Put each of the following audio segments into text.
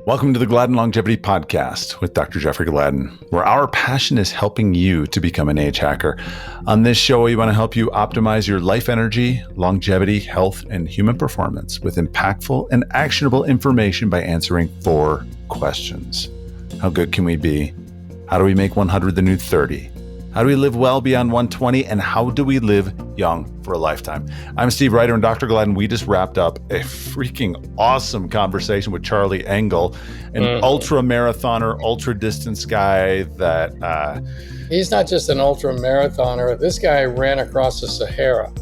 Welcome to the Gladden Longevity Podcast with Dr. Jeffrey Gladden, where our passion is helping you to become an age hacker. On this show, we want to help you optimize your life energy, longevity, health, and human performance with impactful and actionable information by answering 4 questions. How good can we be? How do we make 100 the new 30? How do we live well beyond 120? And how do we live young for a lifetime? I'm Steve Ryder and Dr. Gladden. We just wrapped up a freaking awesome conversation with Charlie Engle, an ultra marathoner, ultra distance guy that... He's not just an ultra marathoner. This guy ran across the Sahara.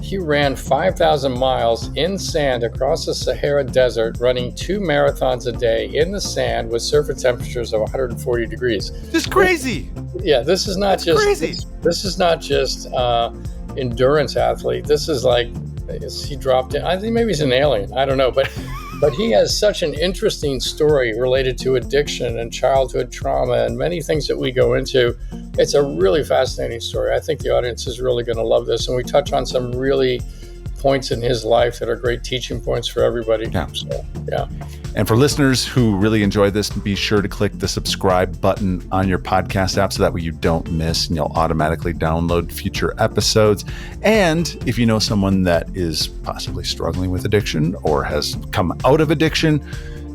He ran 5,000 miles in sand across the Sahara Desert, running 2 marathons a day in the sand with surface temperatures of 140 degrees. This is crazy. Yeah, this is not just crazy. This is not just endurance athlete. This is like he dropped in. I think maybe he's an alien. I don't know, but he has such an interesting story related to addiction and childhood trauma and many things that we go into. It's a really fascinating story. I think the audience is really going to love this, and we touch on some really points in his life that are great teaching points for everybody. Yeah. So, yeah. And for listeners who really enjoyed this, be sure to click the subscribe button on your podcast app so that way you don't miss and you'll automatically download future episodes. And if you know someone that is possibly struggling with addiction or has come out of addiction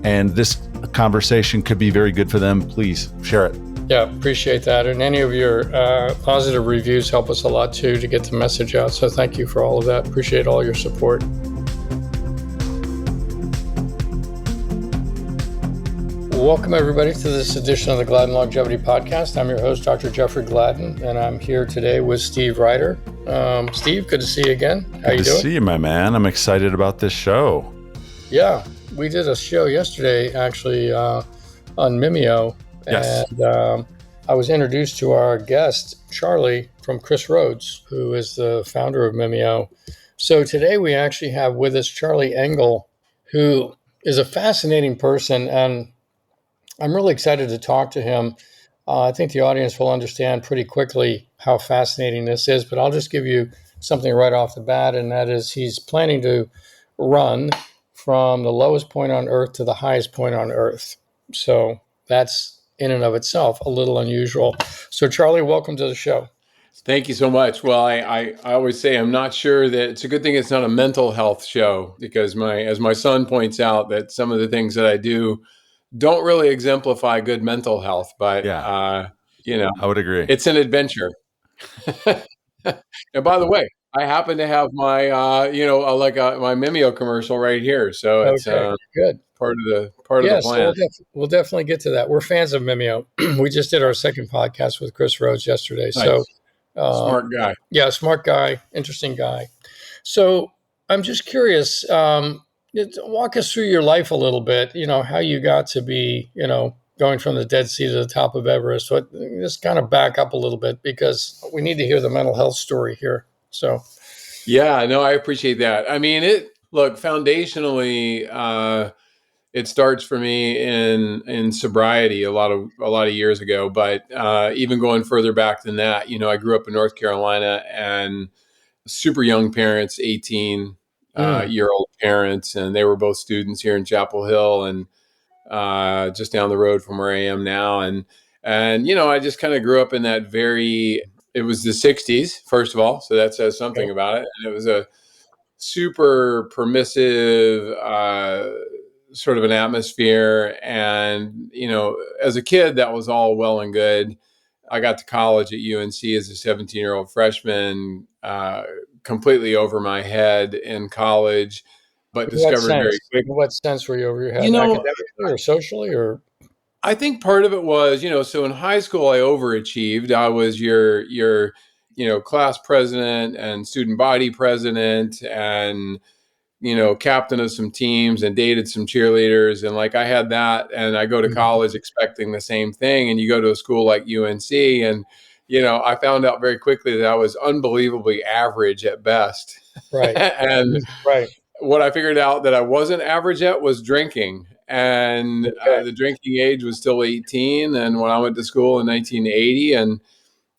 and this conversation could be very good for them, please share it. Yeah, appreciate that. And any of your positive reviews help us a lot too to get the message out. So thank you for all of that. Appreciate all your support. Welcome everybody to this edition of the Gladden Longevity Podcast. I'm your host, Dr. Jeffrey Gladden, and I'm here today with Steve Ryder. Steve, good to see you again. How you doing? Good to see you, my man. I'm excited about this show. Yeah, we did a show yesterday actually on Mimeo. Yes. And I was introduced to our guest, Charlie, from Chris Rhodes, who is the founder of Mimeo. So today we actually have with us Charlie Engle, who is a fascinating person, and I'm really excited to talk to him. I think the audience will understand pretty quickly how fascinating this is, but I'll just give you something right off the bat, and that is he's planning to run from the lowest point on Earth to the highest point on Earth. So that's in and of itself a little unusual. So Charlie, welcome to the show. Thank you so much. Well, I always say I'm not sure that it's a good thing it's not a mental health show, because as my son points out, that some of the things that I do don't really exemplify good mental health, but yeah. I would agree. It's an adventure. And by the way, I happen to have my my Mimeo commercial right here, so it's good. Part of the plan. So we'll definitely get to that. We're fans of Mimeo. We just did our second podcast with Chris Rhodes yesterday. Nice. So smart guy. Yeah, smart guy, interesting guy. So I'm just curious, walk us through your life a little bit, how you got to be, going from the Dead Sea to the top of Everest. So just kind of back up a little bit, because we need to hear the mental health story here. So yeah, no, I appreciate that. I mean, foundationally, it starts for me in sobriety a lot of years ago, but even going further back than that, I grew up in North Carolina, and super young parents, 18-year-old parents, and they were both students here in Chapel Hill and just down the road from where I am now. And I just kind of grew up in that it was the 60s, first of all, so that says something about it. And it was a super permissive sort of an atmosphere. And, as a kid, that was all well and good. I got to college at UNC as a 17-year-old freshman, completely over my head in college, but discovered very quickly. In what sense were you over your head? Academically or socially, or? I think part of it was, so in high school, I overachieved. I was your class president and student body president and, captain of some teams and dated some cheerleaders. And I had that, and I go to college expecting the same thing. And you go to a school like UNC, and, I found out very quickly that I was unbelievably average at best. Right. And what I figured out that I wasn't average at was drinking. And the drinking age was still 18. And when I went to school in 1980,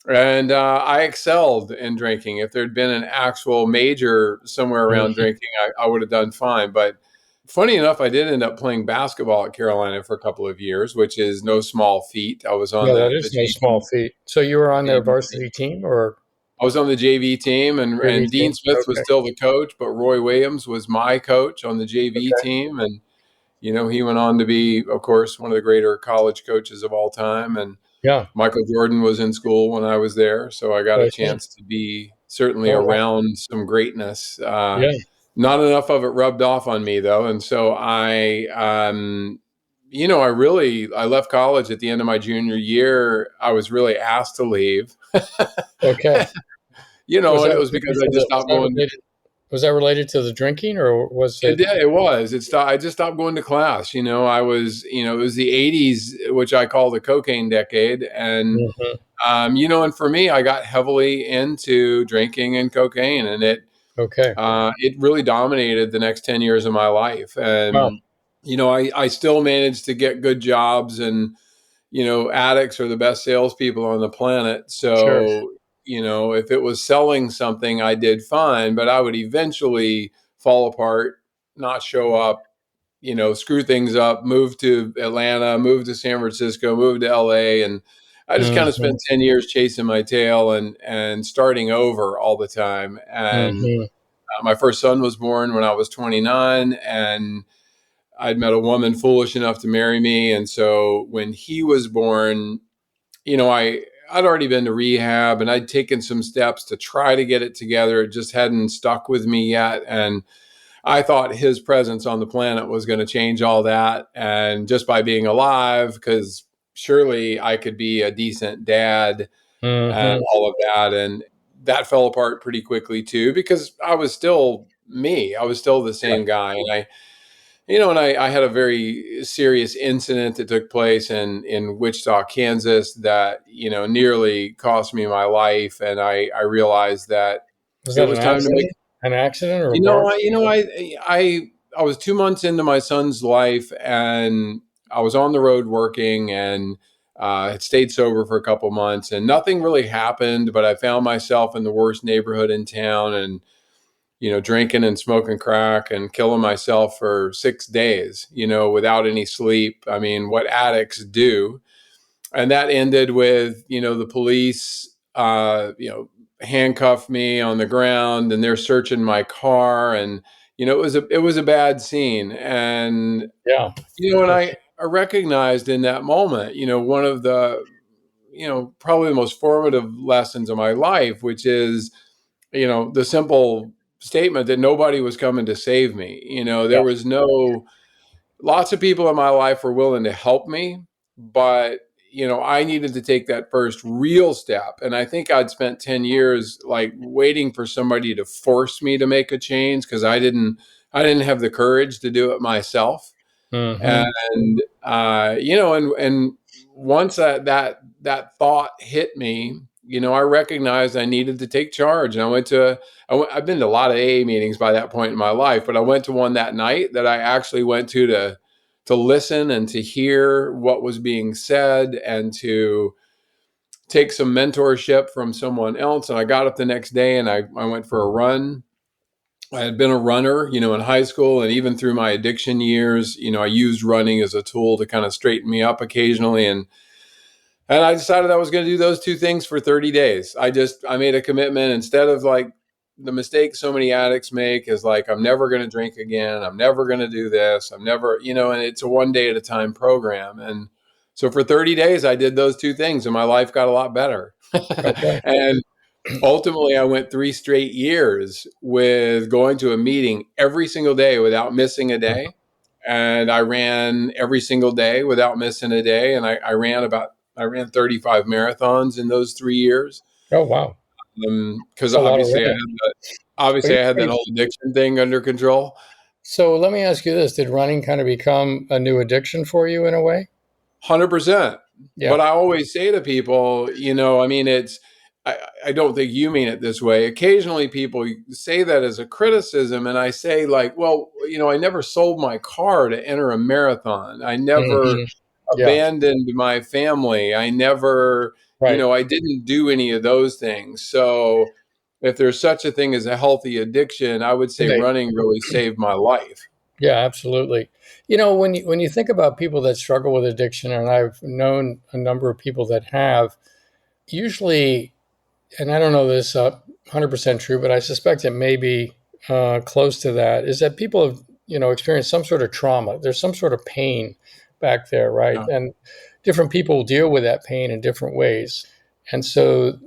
and I excelled in drinking. If there'd been an actual major somewhere around drinking, I would have done fine. But funny enough, I did end up playing basketball at Carolina for a couple of years, which is no small feat. I was on Yeah, that the is no small feat. So you were on their JV varsity team or I was on the JV team, JV and Dean team? Smith was Okay. still the coach, but Roy Williams was my coach on the JV Okay. team. And, he went on to be, of course, one of the greater college coaches of all time. And Yeah. Michael Jordan was in school when I was there. So I got a I see. chance to be certainly Oh, wow. around some greatness. Yeah. Not enough of it rubbed off on me, though. And so I left college at the end of my junior year. I was really asked to leave. Okay. And it was because I just stopped going. Was that related to the drinking or was It it? did. It was. I just stopped going to class. I was. It was the '80s, which I call the cocaine decade, and Mhm. and for me, I got heavily into drinking and cocaine, and Okay. it really dominated the next 10 years of my life. Wow. And I still managed to get good jobs, and addicts are the best salespeople on the planet. Sure. So, if it was selling something, I did fine, but I would eventually fall apart, not show up, screw things up, move to Atlanta, move to San Francisco, move to LA. And I just kind of Mhm. spent 10 years chasing my tail and starting over all the time. And Mhm. my first son was born when I was 29, and I'd met a woman foolish enough to marry me. And so when he was born, I'd already been to rehab, and I'd taken some steps to try to get it together. It just hadn't stuck with me yet. And I thought his presence on the planet was going to change all that. And just by being alive, because surely I could be a decent dad and Mhm. all of that. And that fell apart pretty quickly too, because I was still me. I was still the Yeah. same guy. And I had a very serious incident that took place in Wichita, Kansas, that, nearly cost me my life. And I realized that Was it that was an time to make, accident? An accident or a you know, bar? I, you know, I was 2 months into my son's life, and I was on the road working, and had stayed sober for a couple months, and nothing really happened, but I found myself in the worst neighborhood in town, and drinking and smoking crack and killing myself for 6 days, without any sleep. I mean, what addicts do. And that ended with, the police, handcuffed me on the ground, and they're searching my car. And, it was a bad scene. And, Yeah. and I recognized in that moment, one of the, probably the most formative lessons of my life, which is, the simple statement that nobody was coming to save me. Yeah. There was lots of people in my life were willing to help me, but, I needed to take that first real step. And I think I'd spent 10 years like waiting for somebody to force me to make a change, because I didn't have the courage to do it myself. Mhm. And and once that thought hit me, I recognized I needed to take charge. And I've been to a lot of AA meetings by that point in my life, but I went to one that night that I actually went to listen and to hear what was being said, and to take some mentorship from someone else. And I got up the next day, and I went for a run. I had been a runner, in high school, and even through my addiction years, I used running as a tool to kind of straighten me up occasionally. And I decided I was going to do those two things for 30 days. I made a commitment, instead of like the mistake so many addicts make is like, I'm never going to drink again. I'm never going to do this. I'm never, and it's a one day at a time program. And so for 30 days, I did those two things, and my life got a lot better. Okay. And ultimately, I went 3 straight years with going to a meeting every single day without missing a day. And I ran every single day without missing a day. And I ran 35 marathons in those 3 years. Oh, wow. Because That's a lot of obviously running. I had that whole addiction thing under control. So let me ask you this. Did running kind of become a new addiction for you in a way? 100%. Yeah. But I always say to people, I mean, I don't think you mean it this way. Occasionally people say that as a criticism. And I say, like, well, I never sold my car to enter a marathon. I never Mhm. Yeah. abandoned my family. I never, Right. I didn't do any of those things. So if there's such a thing as a healthy addiction, I would say They, running really saved my life. Yeah, absolutely. When you think about people that struggle with addiction, and I've known a number of people that have, usually, and I don't know this 100% true, but I suspect it may be close to that, is that people have, experienced some sort of trauma. There's some sort of pain back there, right? Yeah. And different people deal with that pain in different ways. And so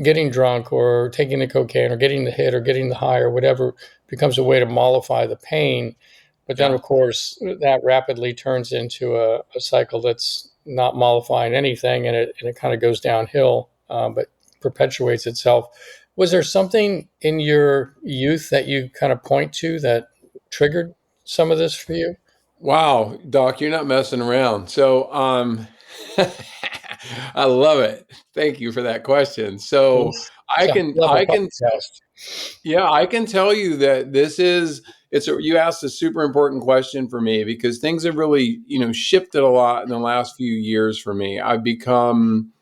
getting drunk or taking the cocaine or getting the hit or getting the high or whatever becomes a way to mollify the pain. But then, Yeah. of course, that rapidly turns into a cycle that's not mollifying anything, and it kind of goes downhill, but perpetuates itself. Was there something in your youth that you kind of point to that triggered some of this for you? Wow, Doc, you're not messing around. So, I love it. Thank you for that question. So, It's a high-level I can, podcast. yeah, I can tell you that you asked a super important question for me because things have really, shifted a lot in the last few years for me. I've become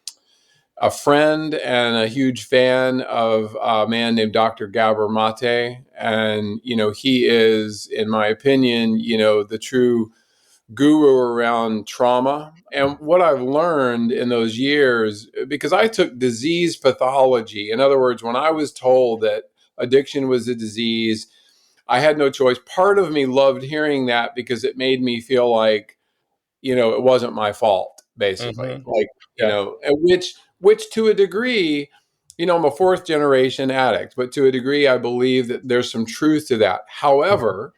a friend and a huge fan of a man named Dr. Gabor Mate. And, he is, in my opinion, the true guru around trauma. And what I've learned in those years, because I took disease pathology, in other words, when I was told that addiction was a disease, I had no choice. Part of me loved hearing that because it made me feel like, it wasn't my fault, basically. Hmm. Like, Yeah. and which to a degree, I'm a fourth generation addict, but to a degree, I believe that there's some truth to that. However,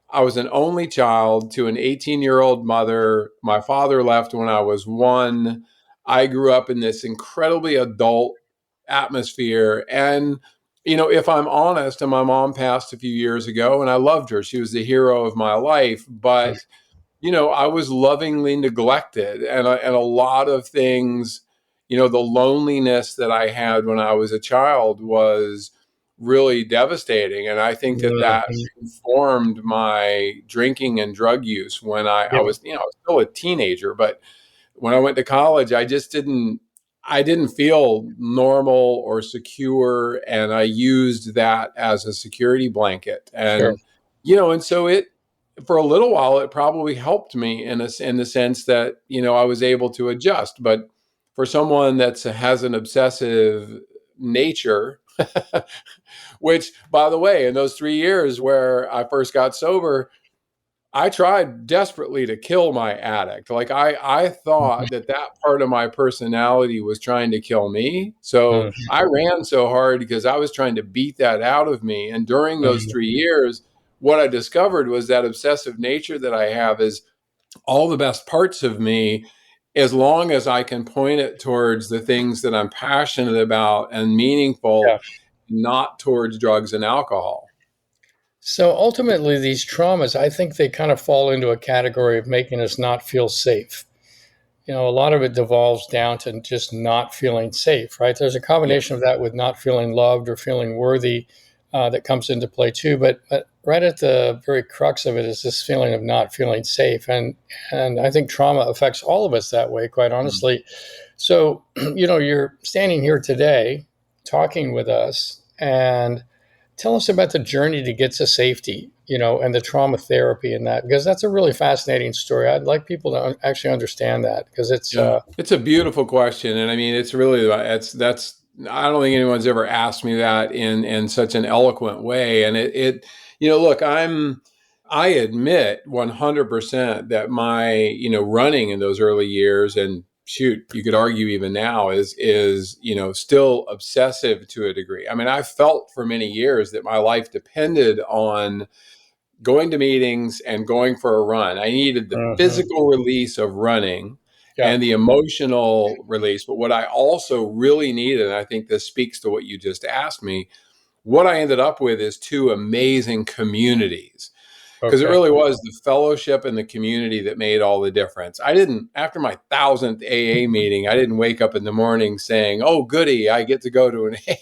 I was an only child to an 18-year-old mother. My father left when I was 1. I grew up in this incredibly adult atmosphere. And, if I'm honest, and my mom passed a few years ago, and I loved her. She was the hero of my life. But, I was lovingly neglected. And a lot of things, the loneliness that I had when I was a child was really devastating. And I think that Mhm. informed my drinking and drug use when I Yeah. was, I was still a teenager, but when I went to college, I didn't feel normal or secure. And I used that as a security blanket. Sure. And so for a little while, it probably helped me in the sense that, I was able to adjust. But for someone that has an obsessive nature, which, by the way, in those 3 years where I first got sober, I tried desperately to kill my addict. Like I thought that part of my personality was trying to kill me. So Mhm. I ran so hard because I was trying to beat that out of me. And during those Mhm. 3 years, what I discovered was that obsessive nature that I have is all the best parts of me, as long as I can point it towards the things that I'm passionate about and Yeah. meaningful, not towards drugs and alcohol. So ultimately, these traumas, I think they kind of fall into a category of making us not feel safe. A lot of it devolves down to just not feeling safe, right? There's a Yeah. combination of that with not feeling loved or feeling worthy that comes into play too. But right at the very crux of it is this feeling of not feeling safe, and I think trauma affects all of us that way, quite Mm. honestly. So you're standing here today talking with us, and tell us about the journey to get to safety, and the trauma therapy and that, because that's a really fascinating story. I'd like people to actually understand that because it's, Yeah, it's a beautiful question, and I mean, it's really that's. I don't think anyone's ever asked me that in such an eloquent way, and look, I admit 100% that my running in those early years, and shoot, you could argue even now is still obsessive to a degree. I mean, I felt for many years that my life depended on going to meetings and going for a run. I needed the Mhm. physical release of running Yeah. and the emotional release. But what I also really needed, and I think this speaks to what you just asked me, what I ended up with is two amazing communities. Because it Okay. really was the fellowship and the community that made all the difference. I didn't, after my 1000th AA meeting, I didn't wake up in the morning saying, "Oh, goody, I get to go to an AA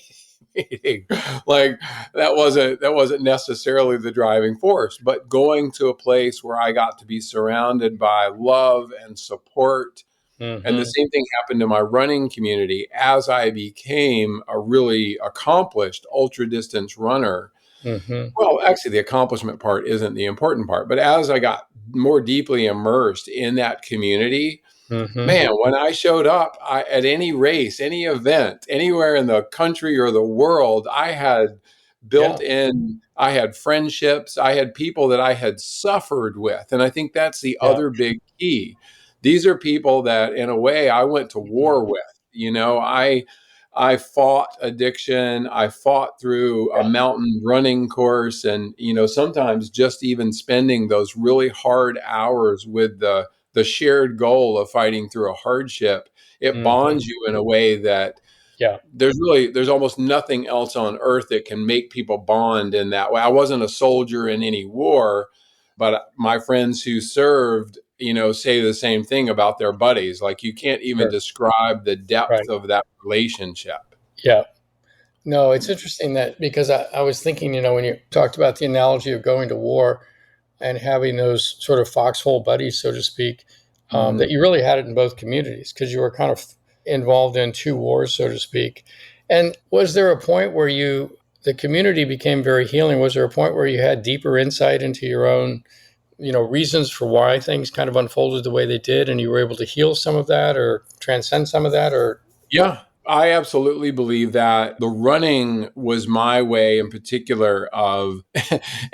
meeting." Like that wasn't necessarily the driving force, but going to a place where I got to be surrounded by love and support. And the Hmm. same thing happened to my running community as I became a really accomplished ultra distance runner. Mm-hmm. Well, actually, the accomplishment part isn't the important part. But as I got more deeply immersed in that community, Mm-hmm. man, when I showed up at any race, any event, anywhere in the country or the world, I had Yeah. I had friendships, I had people that I had suffered with. And I think that's the Yeah. other big key. These are people that, in a way, I went to war with. I fought addiction. I fought through a Yeah. mountain running course. And, sometimes just even spending those really hard hours with the shared goal of fighting through a hardship, it Mm-hmm. bonds you in a way that Yeah. there's almost nothing else on earth that can make people bond in that way. I wasn't a soldier in any war, but my friends who served, say the same thing about their buddies. Like, you can't even Sure. describe the depth Right. of that relationship. Yeah. No, it's interesting that because I was thinking, when you talked about the analogy of going to war and having those sort of foxhole buddies, so to speak, that you really had it in both communities because you were kind of involved in two wars, so to speak. And was there a point where the community became very healing? Was there a point where you had deeper insight into your own, reasons for why things kind of unfolded the way they did, and you were able to heal some of that or transcend some of that, or Yeah, I absolutely believe that the running was my way in particular of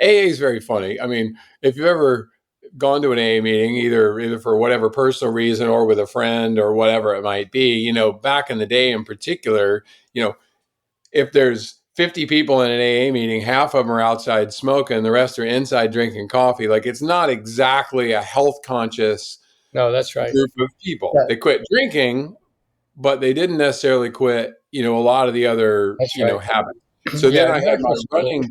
AA is very funny. I mean, if you've ever gone to an AA meeting, either for whatever personal reason or with a friend or whatever it might be, back in the day in particular, if there's 50 people in an AA meeting, half of them are outside smoking, the rest are inside drinking coffee. Like, it's not exactly a health conscious no, that's right. group of people. Yeah, They quit drinking, but they didn't necessarily quit, a lot of the other, that's right. habits. So then Yeah, I had my medical school. running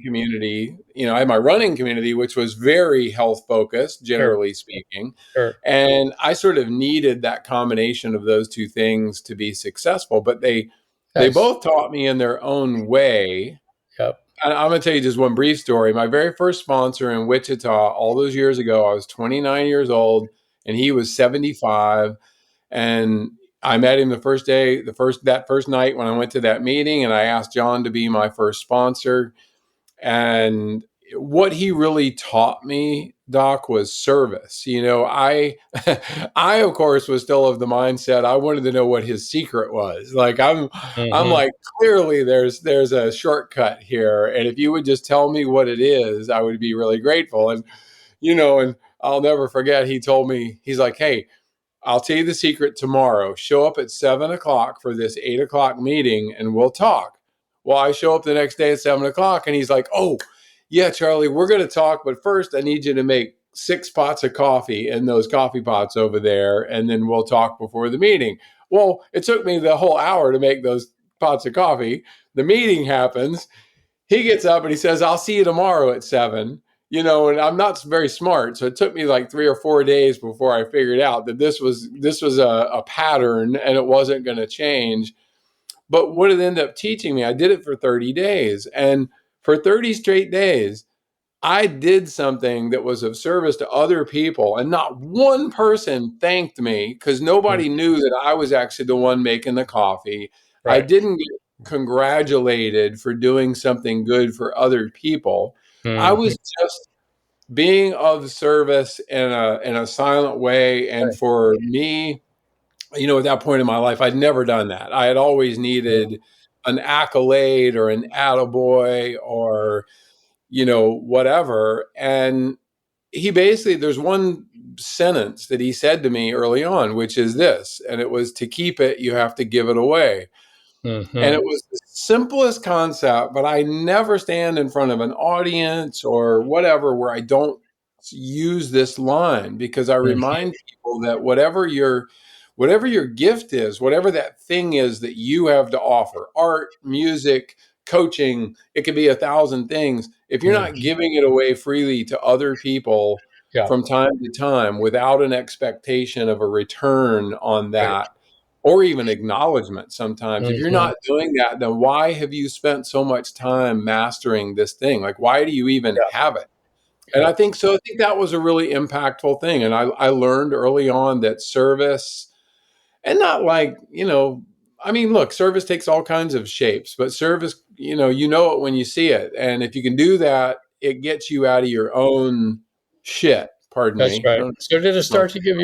community, which was very health focused, Sure, generally speaking. sure. And I sort of needed that combination of those two things to be successful, but they Nice. both taught me in their own way. Yep. I'm going to tell you just one brief story. My very first sponsor in Wichita, all those years ago, I was 29 years old and he was 75. And I met him that first night when I went to that meeting, and I asked John to be my first sponsor. And what he really taught me, Doc, was service. I of course was still of the mindset I wanted to know what his secret was. Like, I'm Mm-hmm. like, clearly there's a shortcut here, and if you would just tell me what it is, I would be really grateful. And I'll never forget. He told me, he's like, "Hey, I'll tell you the secret tomorrow. Show up at 7 o'clock for this 8 o'clock meeting and we'll talk." Well, I show up the next day at 7 o'clock and he's like, "Oh, yeah, Charlie, we're going to talk. But first, I need you to make 6 pots of coffee in those coffee pots over there. And then we'll talk before the meeting." Well, it took me the whole hour to make those pots of coffee. The meeting happens. He gets up and he says, "I'll see you tomorrow at 7." And I'm not very smart. So it took me like 3 or 4 days before I figured out that this was a pattern and it wasn't going to change. But what it ended up teaching me, I did it for 30 days. And for 30 straight days, I did something that was of service to other people. And not one person thanked me because nobody knew that I was actually the one making the coffee. I Right. didn't get congratulated for doing something good for other people. I Mm-hmm. was just being of service in a silent way. And Right. for me, at that point in my life, I'd never done that. I had always needed an accolade or an attaboy or, whatever. And there's one sentence that he said to me early on, which is this, and it was, "To keep it, you have to give it away." And Mm-hmm. it was the simplest concept, but I never stand in front of an audience or whatever where I don't use this line, because I Mm-hmm. remind people that whatever your gift is, whatever that thing is that you have to offer, art, music, coaching, it could be 1,000 things. If you're not Mm-hmm. giving it away freely to other people Yeah. from time to time without an expectation of a return on Right. that, or even acknowledgement sometimes. If you're Mm-hmm. not doing that, then why have you spent so much time mastering this thing? Like, why do you even Yeah. have it? And Yeah. I think so. I think that was a really impactful thing. And I learned early on that service, and not like, I mean, look, service takes all kinds of shapes, but service, you know it when you see it. And if you can do that, it gets you out of your own shit. Pardon That's me. I right. don't So did it know. start to give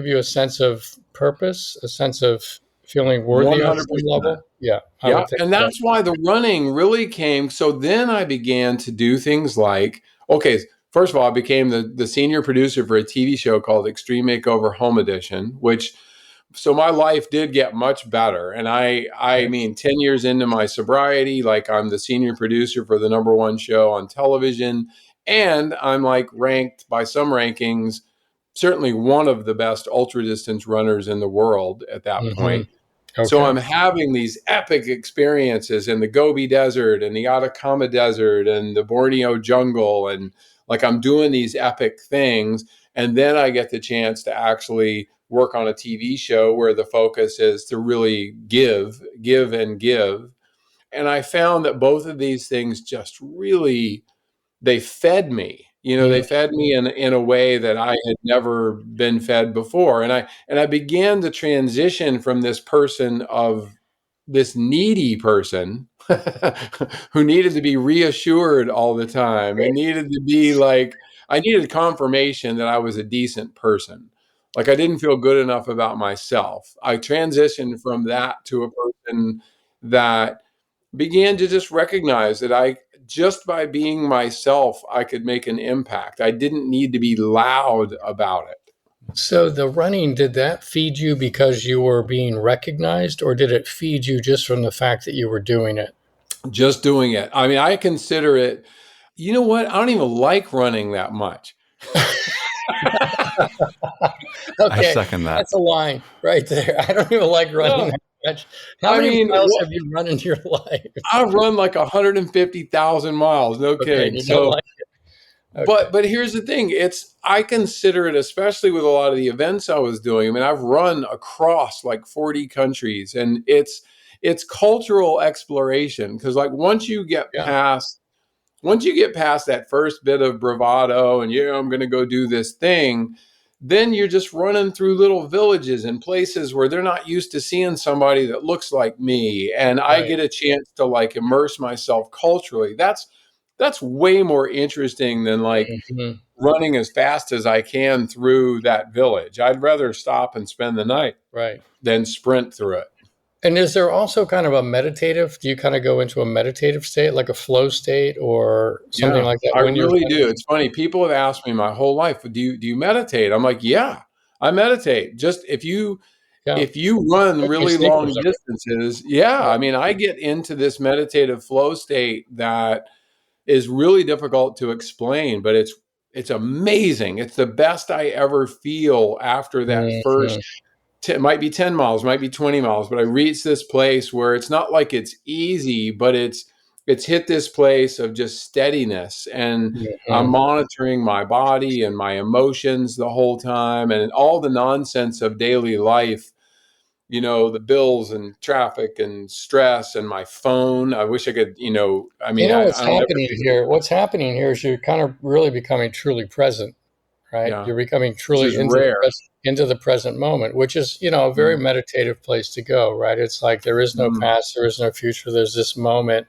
you a sense of purpose, a sense of feeling worthy on some 100%. level? Yeah, I Yeah. would think And so. that's why the running really came. So then I began to do things like, okay, first of all, I became the senior producer for a TV show called Extreme Makeover Home Edition, which, so my life did get much better. And I Okay. mean, 10 years into my sobriety, like I'm the senior producer for the number one show on television. And I'm like ranked by some rankings, certainly one of the best ultra distance runners in the world at that Hmm. point. So Okay. I'm having these epic experiences in the Gobi Desert and the Atacama Desert and the Borneo jungle. And like I'm doing these epic things. And then I get the chance to actually work on a TV show where the focus is to really give and give. And I found that both of these things just really, they fed me. They Mm. fed me in a way that I had never been fed before. And I began to transition from this needy person who needed to be reassured all the time and needed to be like, I needed confirmation that I was a decent person. Like I didn't feel good enough about myself. I transitioned from that to a person that began to just recognize that just by being myself, I could make an impact. I didn't need to be loud about it. So the running, did that feed you because you were being recognized, or did it feed you just from the fact that you were doing it? Just doing it. I mean, I consider it, you know what? I don't even like running that much. I Okay, second that. that's a line right there. I don't even like running No, that much. How I many mean, miles have you run in your life? I've run like 150,000 miles. No Okay, kidding. you don't So, like it. Okay. but here's the thing. I consider it, especially with a lot of the events I was doing. I mean, I've run across like 40 countries, and it's cultural exploration. Because like Yeah. once you get past that first bit of bravado and I'm going to go do this thing, then you're just running through little villages and places where they're not used to seeing somebody that looks like me, and I Right. get a chance to like immerse myself culturally. That's way more interesting than like Mhm. running as fast as I can through that village. I'd rather stop and spend the night Right. than sprint through it. And is there also kind of a meditative? Do you kind of go into a meditative state, like a flow state, or something Yeah, like that I when you're really running? do. It's funny. People have asked me my whole life, do you meditate? I'm like, yeah, I meditate. Just Yeah. if you run Put my really long sneakers on. distances, yeah, Yeah. I mean, I get into this meditative flow state that is really difficult to explain, but it's amazing. It's the best I ever feel after that first Mhm. it might be 10 miles, might be 20 miles, but I reach this place where it's not like it's easy, but it's hit this place of just steadiness, and I'm Mhm. monitoring my body and my emotions the whole time, and all the nonsense of daily life, the bills and traffic and stress and my phone. I wish I could, I You mean, know I what's don't ever happening think, here? What's happening here is you're kind of really becoming truly present, right? yeah, You're becoming which truly is rare. into the present moment, which is, a very Mm, meditative place to go, right? It's like there is no mm. past, there is no future, there's this moment,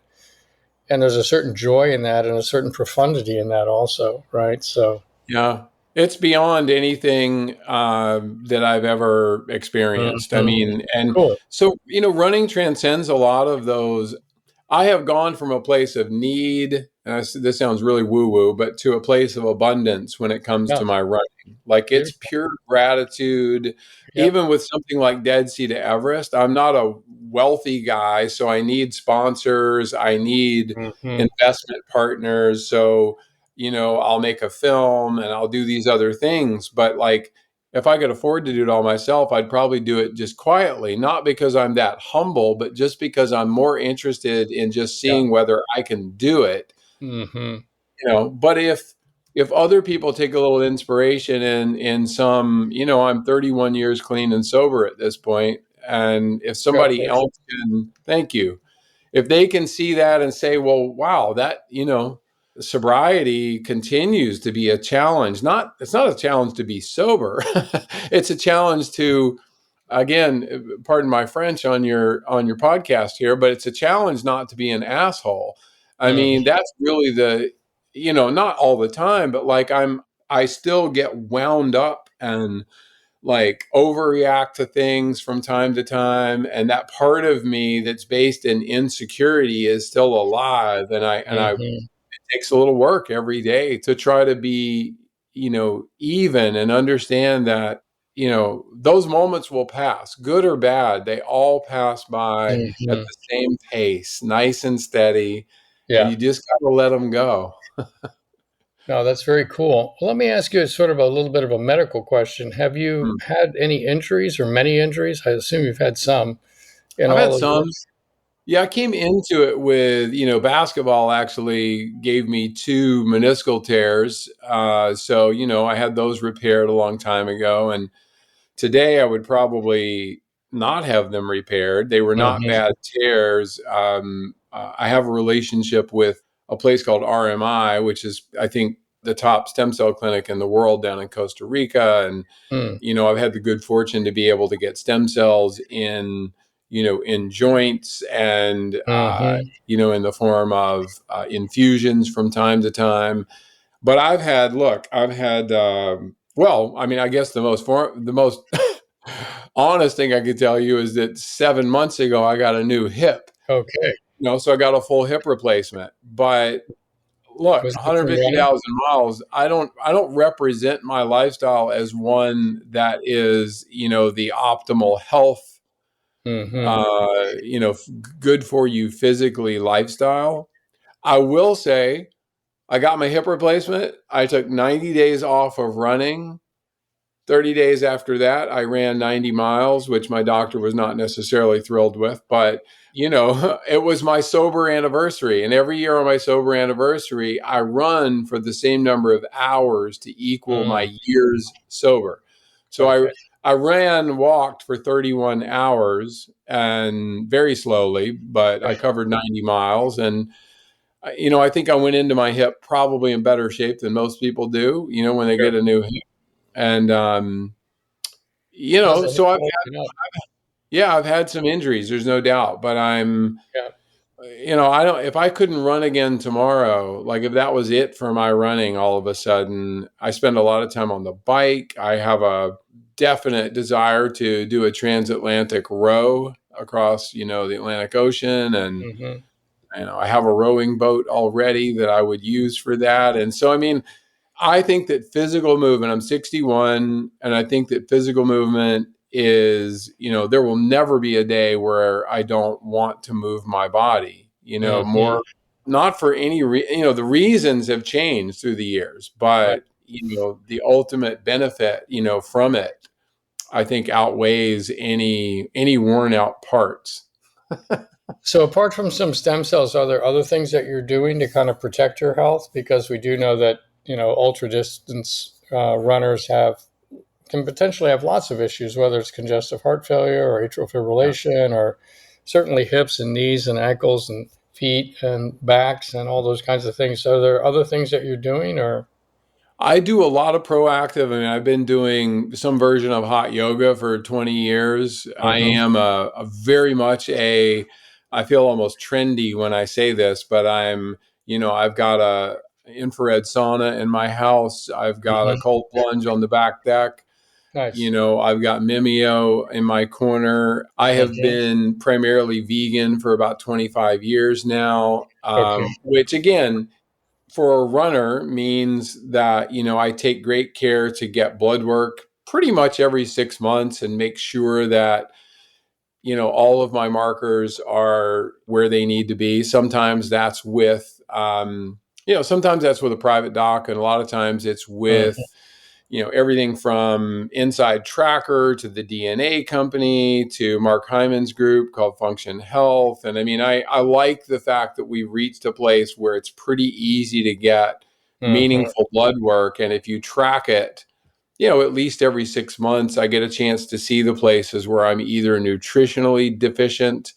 and there's a certain joy in that and a certain profundity in that also, right? So, Yeah, it's beyond anything that I've ever experienced. I mhm. mean, and Cool. so, running transcends a lot of those. I have gone from a place of need, and this sounds really woo woo, but to a place of abundance when it comes Yeah, to my running. Like it's beautiful. pure gratitude. Yep. Even with something like Dead Sea to Everest, I'm not a wealthy guy, so I need sponsors, I need Hmm. investment partners. So, I'll make a film and I'll do these other things. But like, if I could afford to do it all myself, I'd probably do it just quietly, not because I'm that humble, but just because I'm more interested in just Yeah. seeing whether I can do it. Hmm. But if other people take a little inspiration in some, I'm 31 years clean and sober at this point, and if somebody Congratulations. else can, thank you, if they can see that and say, well, wow, that, sobriety continues to be a challenge. It's not a challenge to be sober. It's a challenge to again, pardon my French on your podcast here, but it's a challenge not to be an asshole. I mean, Mhm. that's really not all the time, but like I still get wound up and like overreact to things from time to time, and that part of me that's based in insecurity is still alive, and I Mhm. it takes a little work every day to try to be, even, and understand that, those moments will pass, good or bad. They all pass by at Mhm. the same pace, nice and steady, and Yeah. you just got to let them go. No, that's very cool. Well, let me ask you sort of a little bit of a medical question. Have you Mm. had any injuries or many injuries? I assume you've had some in I've had all of some. this. Yeah, I came into it with, basketball actually gave me two meniscal tears. So, I had those repaired a long time ago. And today I would probably not have them repaired. They were not Mhm. bad tears. I have a relationship with a place called RMI, which is, I think, the top stem cell clinic in the world down in Costa Rica. And Mm. I've had the good fortune to be able to get stem cells in joints and, Mhm. in the form of infusions from time to time. But I've had, well, I mean, I guess the most honest thing I could tell you is that 7 months ago, I got a new hip, Okay. so I got a full hip replacement. But look, Was it from running? 150,000 miles. I don't represent my lifestyle as one that is, the optimal health, Mhm. good for you physically lifestyle. I will say I got my hip replacement. I took 90 days off of running. 30 days after that, I ran 90 miles, which my doctor was not necessarily thrilled with. But, it was my sober anniversary. And every year on my sober anniversary, I run for the same number of hours to equal Mm. my years sober. So Okay. I walked for 31 hours and very slowly, but I Right. covered 90 miles. And, I think I went into my hip probably in better shape than most people do, when they Sure. get a new hip. And, How's the hip so holding up? I've had some injuries, there's no doubt, but Yeah. I don't, if I couldn't run again tomorrow, like if that was it for my running, all of a sudden, I spend a lot of time on the bike. I have a definite desire to do a transatlantic row across, the Atlantic Ocean. And, Mhm. I have a rowing boat already that I would use for that. And so, I mean, I think that physical movement, I'm 61, and I think that physical movement is, there will never be a day where I don't want to move my body, Mhm. more, not for any the reasons have changed through the years, Right. but, the ultimate benefit, from it, I think outweighs any worn out parts. So apart from some stem cells, are there other things that you're doing to kind of protect your health? Because we do know that, ultra distance runners can potentially have lots of issues, whether it's congestive heart failure or atrial Yeah. fibrillation, or certainly hips and knees and ankles and feet and backs and all those kinds of things. So are there other things that you're doing, or? I do a lot of proactive. I mean, I've been doing some version of hot yoga for 20 years. I Mhm. am a very much I feel almost trendy when I say this, but I've got a infrared sauna in my house. I've got a Mhm. cold plunge on the back deck. Nice. I've got Mimeo in my corner. I have Mhm. been primarily vegan for about 25 years now, Okay. which again, for a runner means that, I take great care to get blood work pretty much every 6 months and make sure that, all of my markers are where they need to be. Sometimes that's with a private doc, and a lot of times it's Mhm. with, everything from Inside Tracker to the DNA company to Mark Hyman's group called Function Health. And I mean, I like the fact that we reached a place where it's pretty easy to get Mhm. meaningful blood work. And if you track it, at least every 6 months, I get a chance to see the places where I'm either nutritionally deficient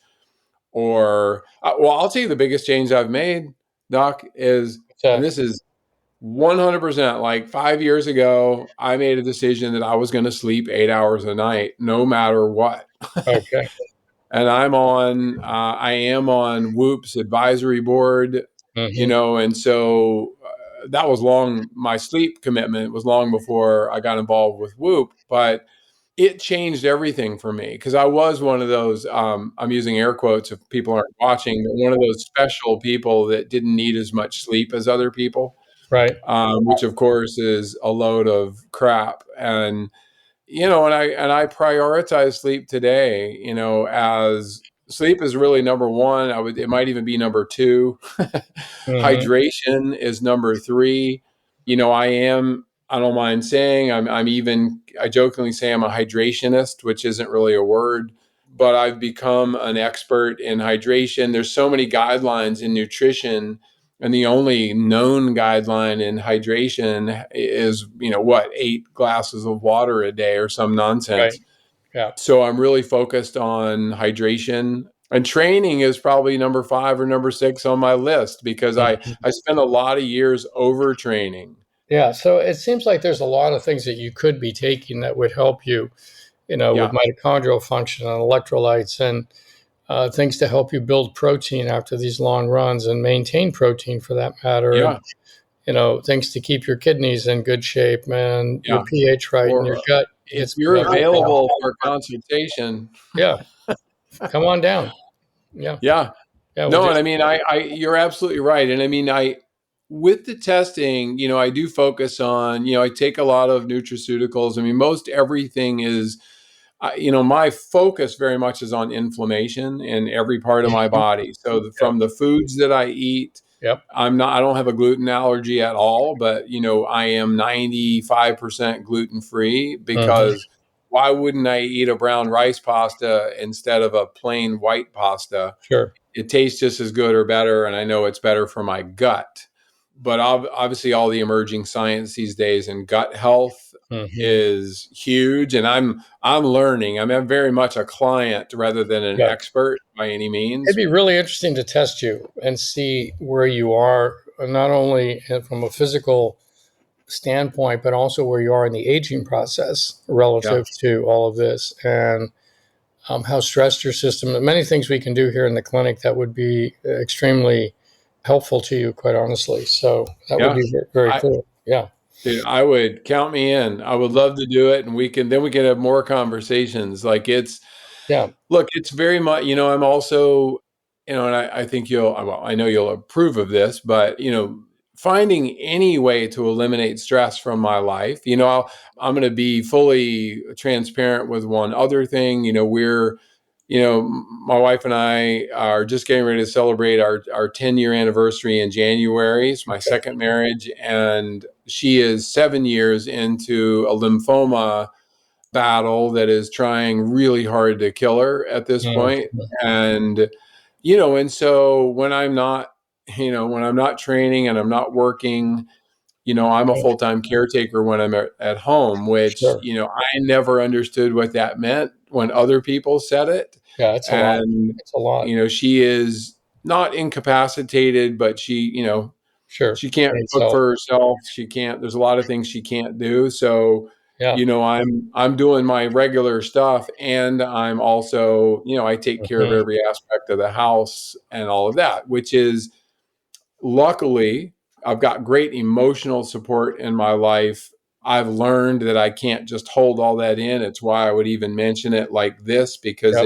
or, well, I'll tell you the biggest change I've made, Doc, is, and So, this is 100%. Like 5 years ago, I made a decision that I was going to sleep 8 hours a night, no matter what. Okay. And I am on Whoop's advisory board, and so that was long. My sleep commitment was long before I got involved with Whoop, but it changed everything for me because I was one of those, I'm using air quotes if people aren't watching, but one of those special people that didn't need as much sleep as other people, Right. which of course is a load of crap. And I prioritize sleep today, as sleep is really number one. It might even be number two. Hydration is number three. I don't mind saying I jokingly say I'm a hydrationist, which isn't really a word, but I've become an expert in hydration. There's so many guidelines in nutrition, and the only known guideline in hydration is, 8 glasses of water a day or some nonsense. Right. Yeah. So I'm really focused on hydration, and training is probably number 5 or number 6 on my list because I spent a lot of years overtraining. Yeah. So it seems like there's a lot of things that you could be taking that would help you, with mitochondrial function and electrolytes and things to help you build protein after these long runs and maintain protein for that matter. Yeah. And, things to keep your kidneys in good shape and your pH right and your gut. If you're available for consultation. Yeah. Come on down. Yeah. Yeah. No, and I mean, you're absolutely right. And I mean, with the testing, I do focus on, I take a lot of nutraceuticals. I mean, most everything is, my focus very much is on inflammation in every part of my body. So from the foods that I eat, I don't have a gluten allergy at all, but, I am 95% gluten free because why wouldn't I eat a brown rice pasta instead of a plain white pasta? Sure. It tastes just as good or better, and I know it's better for my gut. But obviously all the emerging science these days in gut health is huge. And I'm learning. I'm very much a client rather than an expert by any means. It'd be really interesting to test you and see where you are, not only from a physical standpoint, but also where you are in the aging process relative to all of this and how stressed your system, and many things we can do here in the clinic that would be extremely helpful to you, quite honestly. So that would be very cool. Yeah. Dude, I would count me in. I would love to do it. And we can have more conversations. Like look, it's very much, I'm also, and I think I know you'll approve of this, but, finding any way to eliminate stress from my life, I'm going to be fully transparent with one other thing. My wife and I are just getting ready to celebrate our 10-year anniversary in January. It's my second marriage, and she is 7 years into a lymphoma battle that is trying really hard to kill her at this point. And, and so when I'm not training and I'm not working, I'm a full-time caretaker when I'm at home, which, I never understood what that meant when other people said it. Yeah, it's a lot. She is not incapacitated, but she can't cook for herself. She can't, there's a lot of things she can't do. So, I'm doing my regular stuff, and I'm also, I take care of every aspect of the house and all of that, which is, luckily, I've got great emotional support in my life. I've learned that I can't just hold all that in. It's why I would even mention it like this, because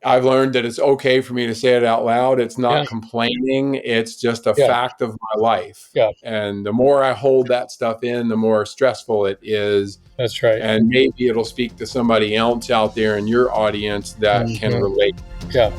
I've learned that it's okay for me to say it out loud. It's not complaining. It's just a fact of my life. Yeah. And the more I hold that stuff in, the more stressful it is. That's right. And maybe it'll speak to somebody else out there in your audience that can relate. Yeah.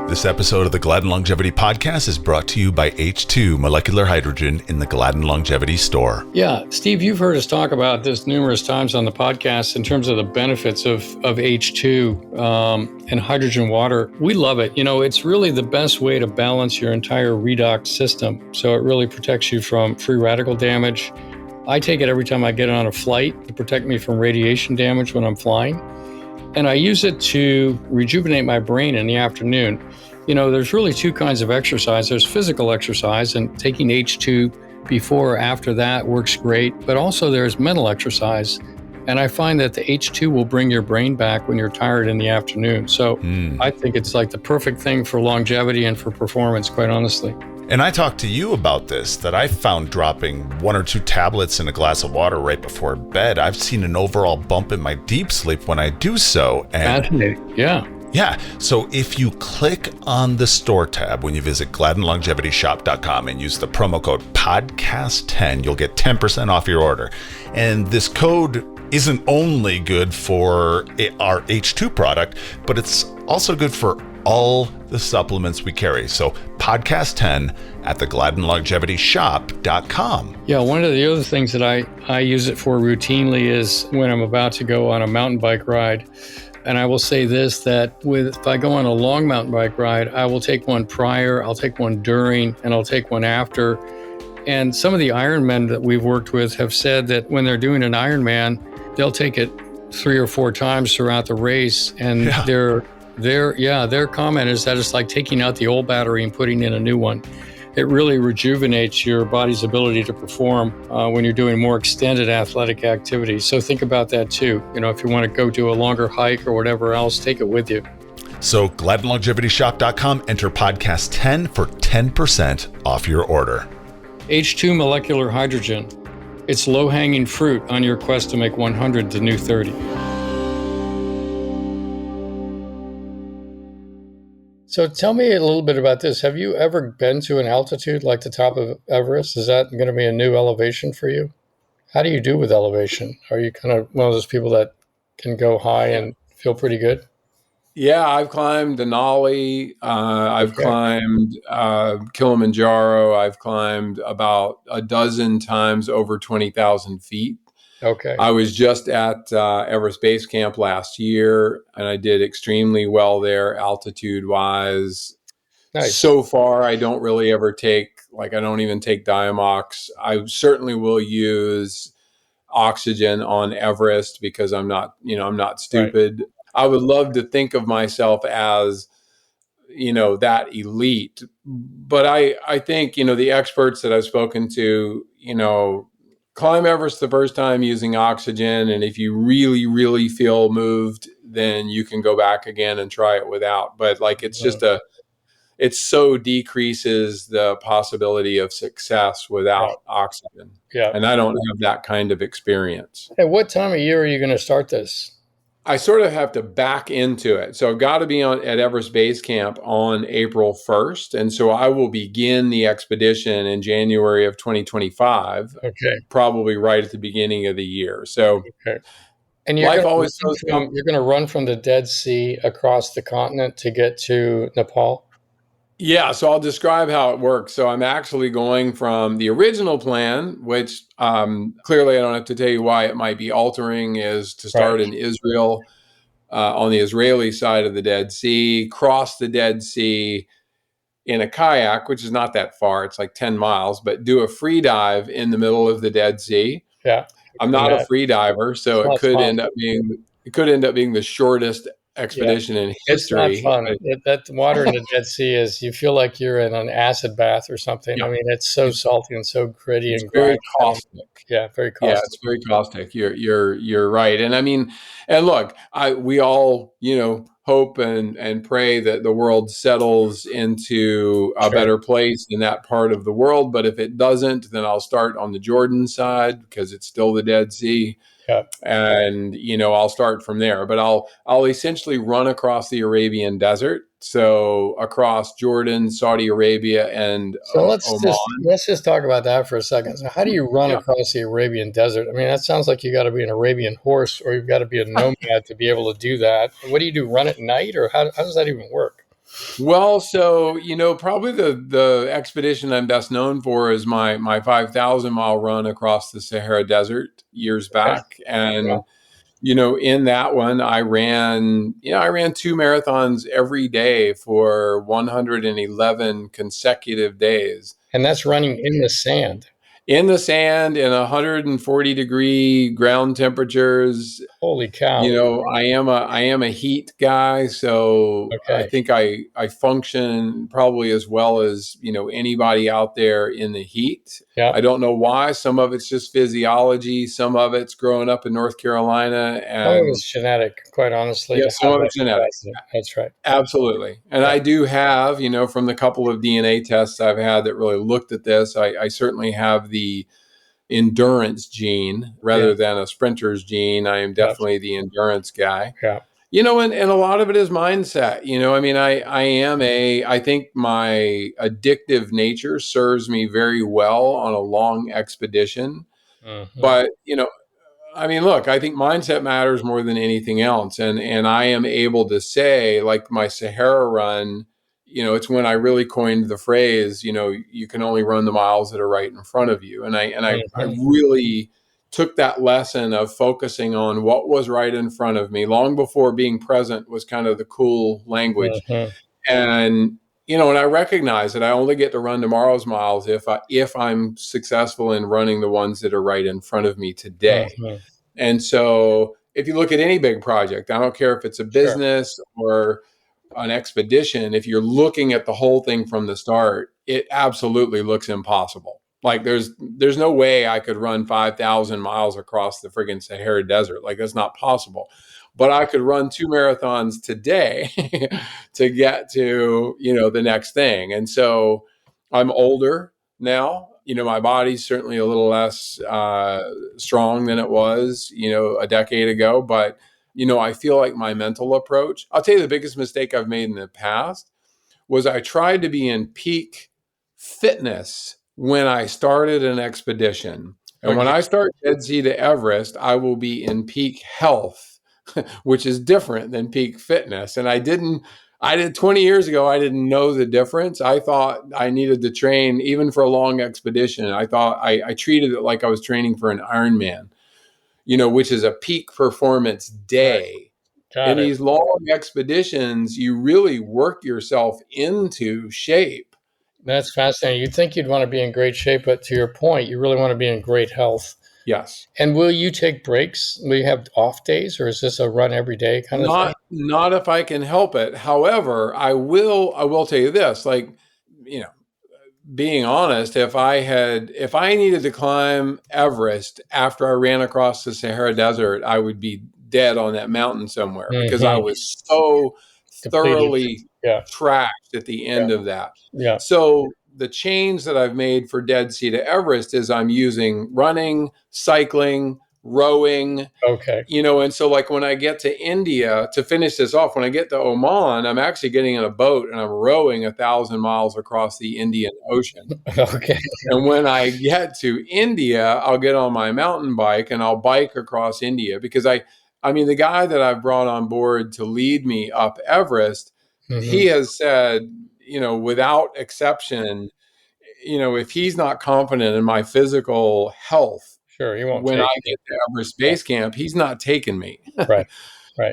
This episode of the Gladden Longevity Podcast is brought to you by H2 Molecular Hydrogen in the Gladden Longevity Store. Yeah, Steve, you've heard us talk about this numerous times on the podcast in terms of the benefits of H2 and hydrogen water. We love it. It's really the best way to balance your entire redox system. So it really protects you from free radical damage. I take it every time I get on a flight to protect me from radiation damage when I'm flying. And I use it to rejuvenate my brain in the afternoon. There's really two kinds of exercise. There's physical exercise, and taking H2 before or after that works great, but also there's mental exercise. And I find that the H2 will bring your brain back when you're tired in the afternoon. So I think it's like the perfect thing for longevity and for performance, quite honestly. And I talked to you about this, that I found dropping 1 or 2 tablets in a glass of water right before bed. I've seen an overall bump in my deep sleep when I do so. And fascinating. Yeah. Yeah. So if you click on the store tab when you visit GladdenLongevityShop.com and use the promo code podcast10, you'll get 10% off your order. And this code isn't only good for our H2 product, but it's also good for all the supplements we carry. So podcast10 at the GladdenLongevityShop.com. Yeah, one of the other things that I use it for routinely is when I'm about to go on a mountain bike ride. And I will say this, that if I go on a long mountain bike ride, I will take one prior, I'll take one during, and I'll take one after. And some of the Ironmen that we've worked with have said that when they're doing an Ironman, they'll take it 3 or 4 times throughout the race. And their comment is that it's like taking out the old battery and putting in a new one. It really rejuvenates your body's ability to perform when you're doing more extended athletic activity. So think about that too. If you want to go do a longer hike or whatever else, take it with you. So GladdenLongevityShop.com, enter podcast 10 for 10% off your order. H2 molecular hydrogen. It's low-hanging fruit on your quest to make 100 the new 30. So tell me a little bit about this. Have you ever been to an altitude like the top of Everest? Is that going to be a new elevation for you? How do you do with elevation? Are you kind of one of those people that can go high and feel pretty good? Yeah, I've climbed Denali. I've climbed Kilimanjaro. I've climbed about a dozen times over 20,000 feet. Okay. I was just at Everest Base Camp last year, and I did extremely well there altitude-wise. Nice. So far, I don't really ever I don't even take Diamox. I certainly will use oxygen on Everest because I'm not stupid. Right. I would love to think of myself as, that elite. But I think, the experts that I've spoken to, climb Everest the first time using oxygen. And if you really, really feel moved, then you can go back again and try it without. But it so decreases the possibility of success without oxygen. Yeah. And I don't have that kind of experience. At what time of year are you going to start this? I sort of have to back into it. So I've got to be at Everest Base Camp on April 1st. And so I will begin the expedition in January of 2025. Okay. Probably right at the beginning of the year. So and you're going to run from the Dead Sea across the continent to get to Nepal? Yeah, so I'll describe how it works. So I'm actually going from the original plan, which clearly I don't have to tell you why it might be altering, is to start in Israel on the Israeli side of the Dead Sea, cross the Dead Sea in a kayak, which is not that far. It's like 10 miles, but do a free dive in the middle of the Dead Sea. Yeah. I'm not a free diver, so it could end up being the shortest expedition in history. It's not fun. That water in the Dead Sea you feel like you're in an acid bath or something. Yeah. I mean, it's so salty and so gritty and very caustic. Yeah, very caustic. Yeah, it's very caustic. You're right. And I mean, and look, we all, hope and pray that the world settles into a better place in that part of the world. But if it doesn't, then I'll start on the Jordan side because it's still the Dead Sea. Yeah. And, I'll start from there, but I'll essentially run across the Arabian desert. So across Jordan, Saudi Arabia, and Oman. Let's just talk about that for a second. So how do you run across the Arabian desert? I mean, that sounds like you got to be an Arabian horse or you've got to be a nomad to be able to do that. What do you do? Run at night, or how does that even work? Well, so, probably the expedition I'm best known for is my 5,000-mile run across the Sahara Desert years back. And, in that one, I ran 2 marathons every day for 111 consecutive days. And that's running in the sand. in the sand in 140-degree ground temperatures. Holy cow. I am a heat guy, so I Okay. think I function probably as well as, anybody out there in the heat. Yeah. I don't know why. Some of it's just physiology. Some of it's growing up in North Carolina, Some of and it's genetic, quite honestly, yeah, to some have of that it's genetic. capacity. That's right. Absolutely. And Yeah. I do have, from the couple of DNA tests I've had that really looked at this, I certainly have the endurance gene rather than a sprinter's gene. I am definitely the endurance guy. Yeah. And a lot of it is mindset. I think my addictive nature serves me very well on a long expedition. Mm-hmm. But, look, I think mindset matters more than anything else. And I am able to say, like my Sahara run, it's when I really coined the phrase, you can only run the miles that are right in front of you. And I really took that lesson of focusing on what was right in front of me long before being present was kind of the cool language. And, and I recognize that I only get to run tomorrow's miles if I'm successful in running the ones that are right in front of me today. And so if you look at any big project, I don't care if it's a business or an expedition, if you're looking at the whole thing from the start, it absolutely looks impossible. Like there's no way I could run 5,000 miles across the friggin' Sahara Desert. Like that's not possible. But I could run 2 marathons today to get to, the next thing. And so I'm older now. My body's certainly a little less strong than it was, a decade ago. But, I feel like my mental approach, I'll tell you the biggest mistake I've made in the past was I tried to be in peak fitness when I started an expedition. And when I start Dead Sea to Everest, I will be in peak health, which is different than peak fitness. And I did 20 years ago, I didn't know the difference. I thought I needed to train even for a long expedition. I thought I treated it like I was training for an Ironman, which is a peak performance day. In these long expeditions, you really work yourself into shape. That's fascinating. You'd think you'd want to be in great shape, but to your point, you really want to be in great health. Yes. And will you take breaks? Will you have off days, or is this a run every day kind of thing? Not if I can help it. However, I will tell you this, being honest, if I needed to climb Everest after I ran across the Sahara Desert, I would be dead on that mountain somewhere because I was so thoroughly trashed at the end of that. Yeah. So the change that I've made for Dead Sea to Everest is I'm using running, cycling, rowing. Okay. And so like when I get to India, to finish this off, when I get to Oman, I'm actually getting in a boat and I'm rowing 1,000 miles across the Indian Ocean. Okay. And when I get to India, I'll get on my mountain bike and I'll bike across India because the guy that I've brought on board to lead me up Everest, he has said, without exception, if he's not confident in my physical health, he won't. When I get to Everest Base Camp, he's not taking me. Right.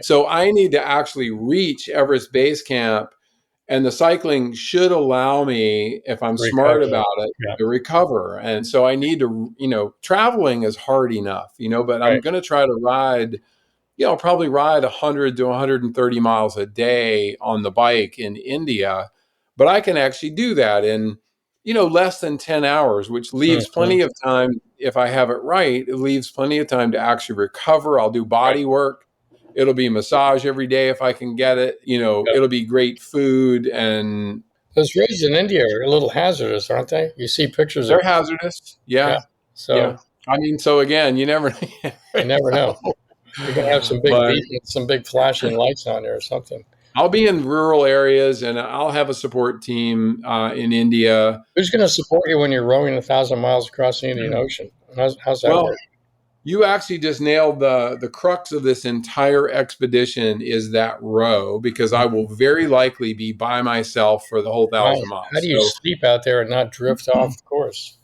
So I need to actually reach Everest Base Camp, and the cycling should allow me, if I'm smart about it, to recover. And so I need to, traveling is hard enough, but I'm going to try to ride. I'll probably ride 100 to 130 miles a day on the bike in India, but I can actually do that in, less than 10 hours, which leaves plenty of time. If I have it right, it leaves plenty of time to actually recover. I'll do body work. It'll be massage every day if I can get it. It'll be great food. And those roads in India are a little hazardous, aren't they? You see pictures. They're hazardous. Yeah. So, so again, you never know. You're going to have some big flashing lights on there or something. I'll be in rural areas and I'll have a support team in India. Who's going to support you when you're rowing 1,000 miles across the Indian Ocean? How's that work? You actually just nailed the crux of this entire expedition is that row, because I will very likely be by myself for the whole 1,000 miles. How do you sleep out there and not drift off course?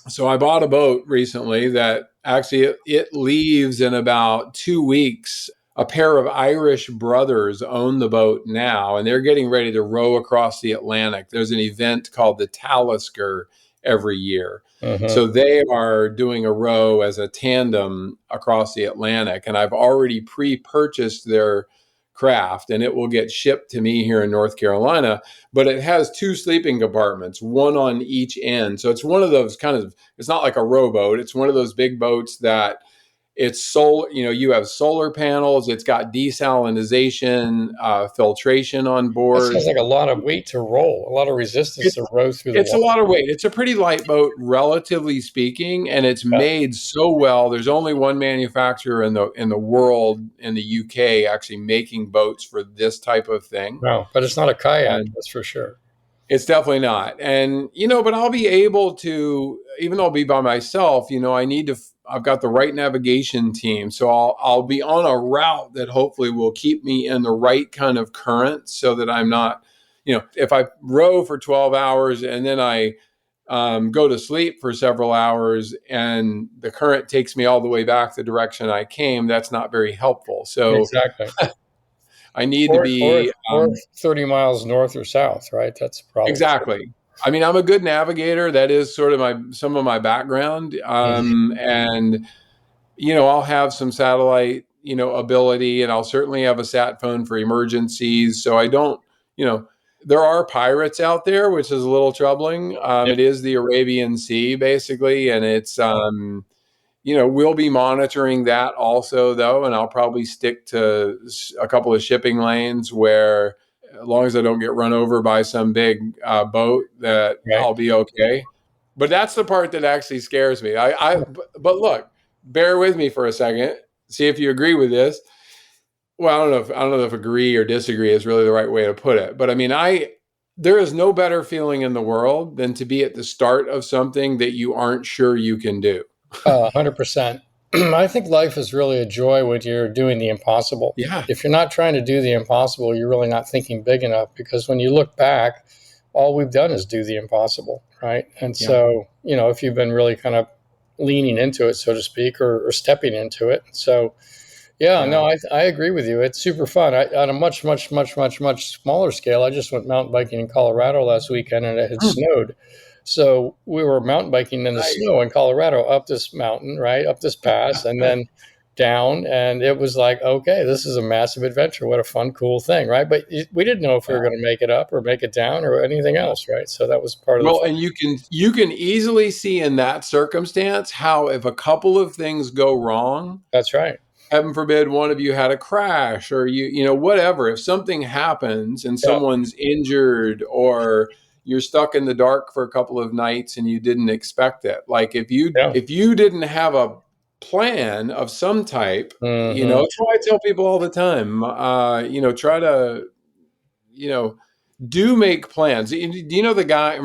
So I bought a boat recently that actually it leaves in about 2 weeks. A pair of Irish brothers own the boat now, and they're getting ready to row across the Atlantic. There's an event called the Talisker every year. Mm-hmm. So they are doing a row as a tandem across the Atlantic, and I've already pre-purchased their craft, and it will get shipped to me here in North Carolina. But it has 2 sleeping compartments, one on each end. So it's one of those it's not like a rowboat. It's one of those big boats that it's solar, you have solar panels. It's got desalinization, filtration on That board. sounds like a lot of weight to roll, a lot of resistance to row through the It's water. a lot of weight. It's a pretty light boat, relatively speaking, and it's made so well. There's only one manufacturer in the world, in the UK, actually making boats for this type of thing. No, but it's not a kayak, And that's for sure. it's definitely not. And, but I'll be able to, even though I'll be by myself, I've got the right navigation team. So I'll be on a route that hopefully will keep me in the right kind of current so that I'm not, if I row for 12 hours and then I go to sleep for several hours and the current takes me all the way back the direction I came, that's not very helpful. So Exactly. I need to be or 30 miles north or south, right? That's probably exactly. I mean, I'm a good navigator. That is sort of some of my background. And, I'll have some satellite, ability, and I'll certainly have a sat phone for emergencies. So I don't, there are pirates out there, which is a little troubling. It is the Arabian Sea, basically. And it's, we'll be monitoring that also, though. And I'll probably stick to a couple of shipping lanes where, as long as I don't get run over by some big boat, that I'll be okay. But that's the part that actually scares me. But look, bear with me for a second. See if you agree with this. Well, I don't know if agree or disagree is really the right way to put it. But I mean, there is no better feeling in the world than to be at the start of something that you aren't sure you can do. 100%. I think life is really a joy when you're doing the impossible. Yeah. If you're not trying to do the impossible, you're really not thinking big enough, because when you look back, all we've done is do the impossible, right? And so, if you've been really kind of leaning into it, so to speak, or stepping into it. So, no, I agree with you. It's super fun. On a much, much, much, much, much smaller scale, I just went mountain biking in Colorado last weekend, and it had snowed. So we were mountain biking in the snow in Colorado, up this mountain, right, up this pass, and then down. And it was like, okay, this is a massive adventure. What a fun, cool thing, right? But we didn't know if we were going to make it up or make it down or anything else, right? So that was part of the fun. And you can easily see in that circumstance how if a couple of things go wrong, that's right. Heaven forbid one of you had a crash or whatever, if something happens and someone's injured or you're stuck in the dark for a couple of nights and you didn't expect it. Like if you didn't have a plan of some type, that's why I tell people all the time, try to, do make plans. Do you know the guy,